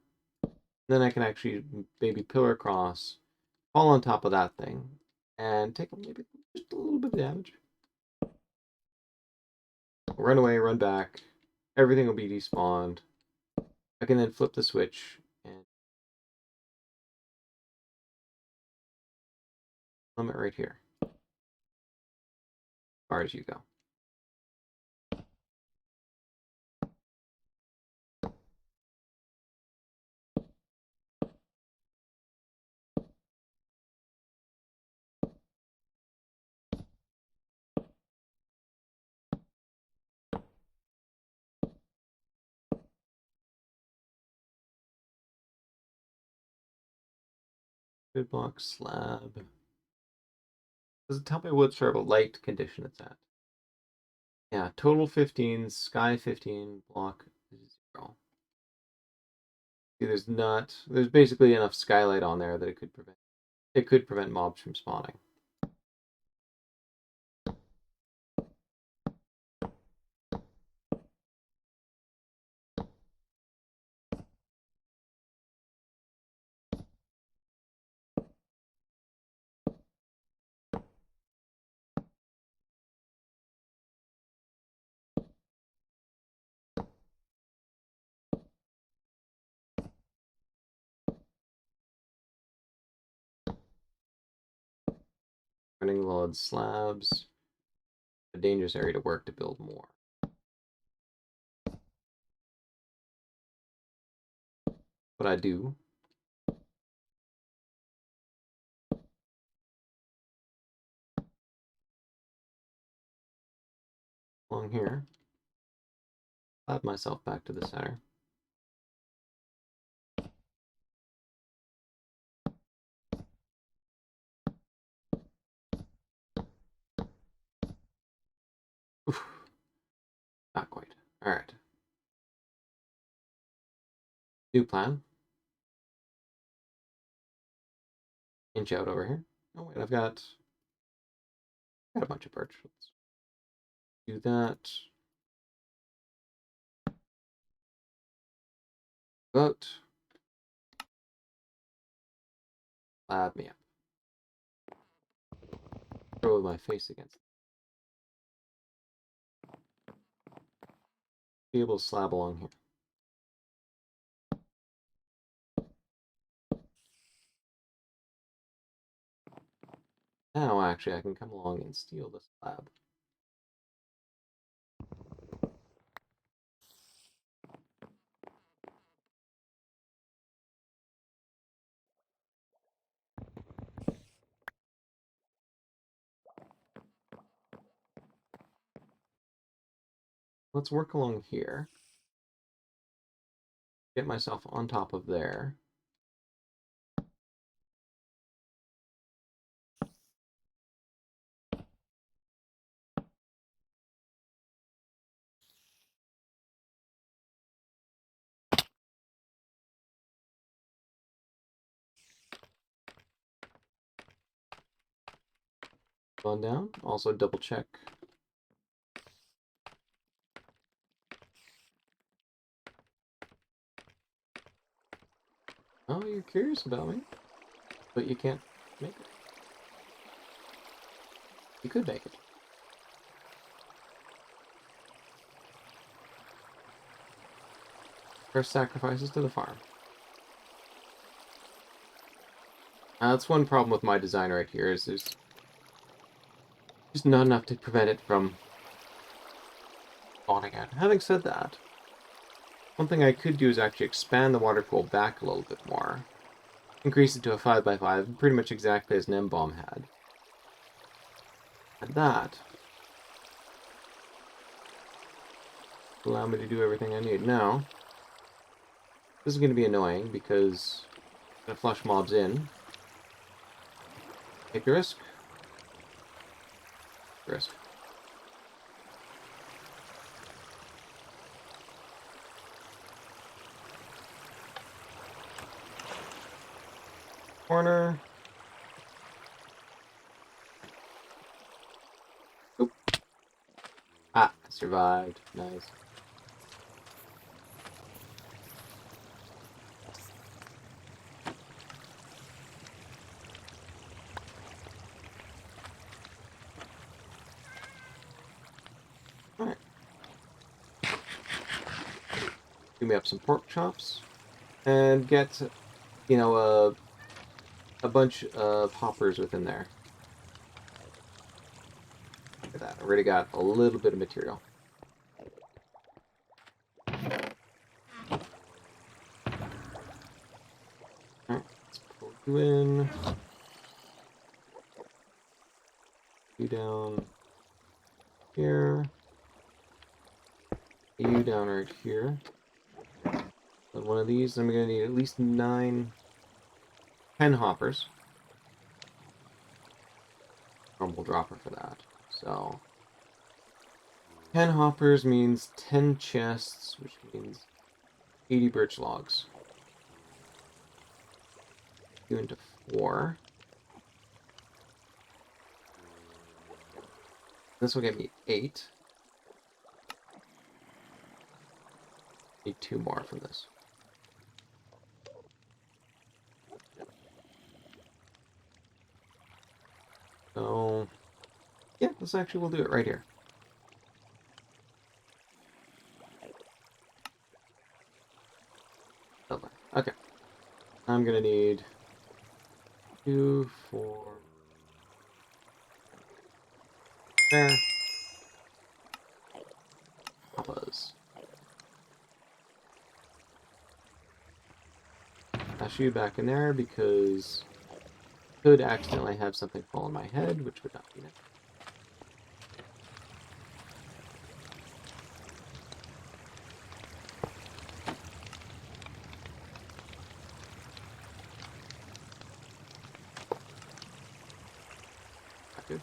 Then I can actually maybe pillar across, fall on top of that thing, and take maybe just a little bit of damage. Run away, run back. Everything will be despawned. I can then flip the switch and limit right here. As far as you go. Good block slab. Does it tell me what sort of a light condition it's at? Yeah, total 15, sky 15, block 0. See, there's basically enough skylight on there that it could prevent mobs from spawning. Running low on slabs. A dangerous area to work to build more. What I do along here, slab myself back to the center. Oof, not quite. All right. New plan. Inch out over here. Oh wait, I've got a bunch of birch. Let's do that. Vote. Slab me up. Throw my face against it. Be able to slab along here. Now, actually, I can come along and steal this slab. Let's work along here. Get myself on top of there. On down. Also double check. Oh, you're curious about me, but you can't make it. You could make it. First sacrifices to the farm. That's one problem with my design right here, is there's just not enough to prevent it from spawning out. Having said that, one thing I could do is actually expand the water pool back a little bit more. Increase it to a 5x5, pretty much exactly as an M-bomb had. And that allow me to do everything I need. Now, this is going to be annoying because I'm going to flush mobs in. Take the risk. Risk. Corner. Oop. Ah, I survived. Nice. Alright. Do me up some pork chops. And get, you know, a bunch of hoppers within there. Look at that. I already got a little bit of material. Alright, let's pull you in. You down here. You down right here. But one of these, I'm going to need at least 10 hoppers. Rumble dropper for that. So 10 hoppers means 10 chests, which means 80 birch logs. 2 into 4. This will get me 8. Need 2 more from this. So, yeah, this actually will do it right here. Lovely. Okay. I'm gonna need 2, 4. There. Papas. I'll shoot you back in there because I could accidentally have something fall on my head, which would not be nice. Not good.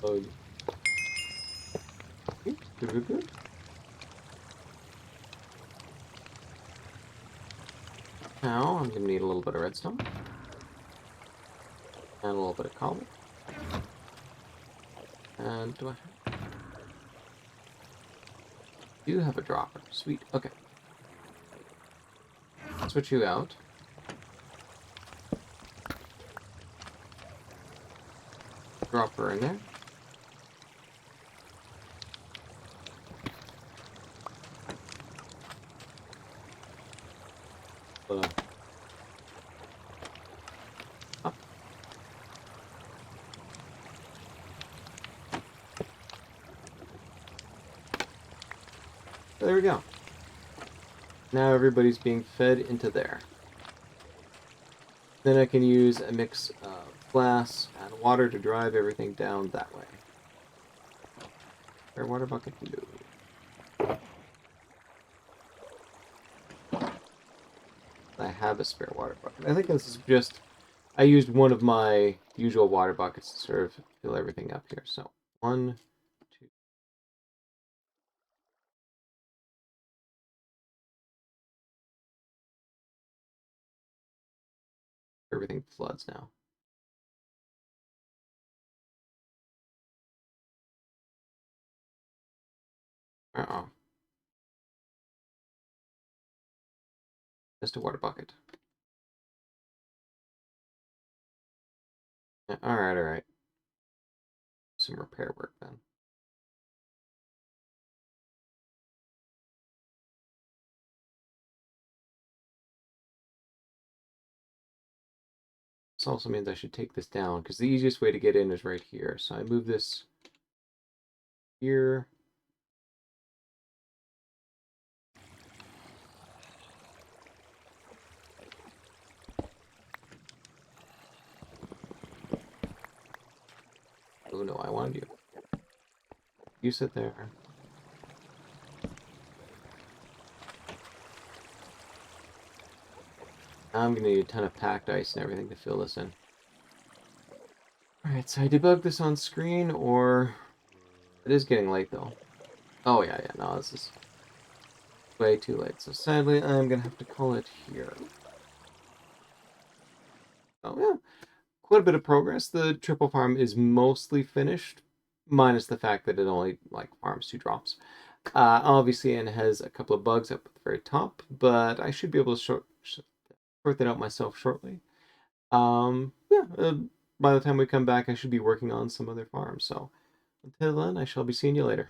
Oh, good, good, good. Now I'm gonna need a little bit of redstone and a little bit of cobble. And do I do have a dropper? Sweet. Okay. Switch you out. Dropper in there. Up. There we go. Now everybody's being fed into there. Then I can use a mix of glass and water to drive everything down that way. Spare water bucket? No. I have a spare water bucket. I think this is just... I used one of my usual water buckets to sort of fill everything up here. So, 1, 2... Everything floods now. Uh-oh. Just a water bucket. Yeah, alright. Some repair work then. This also means I should take this down, because the easiest way to get in is right here. So I move this here. Oh no, I wanted you. You sit there. I'm gonna need a ton of packed ice and everything to fill this in. Alright, so I debug this on screen, or... It is getting late, though. Oh, yeah, no, this is way too late. So sadly, I'm gonna have to call it here. Oh, yeah. Quite a bit of progress. The triple farm is mostly finished, minus the fact that it only, farms 2 drops. Obviously, and has a couple of bugs up at the very top, but I should be able to sort that out myself shortly. By the time we come back, I should be working on some other farms. So until then, I shall be seeing you later.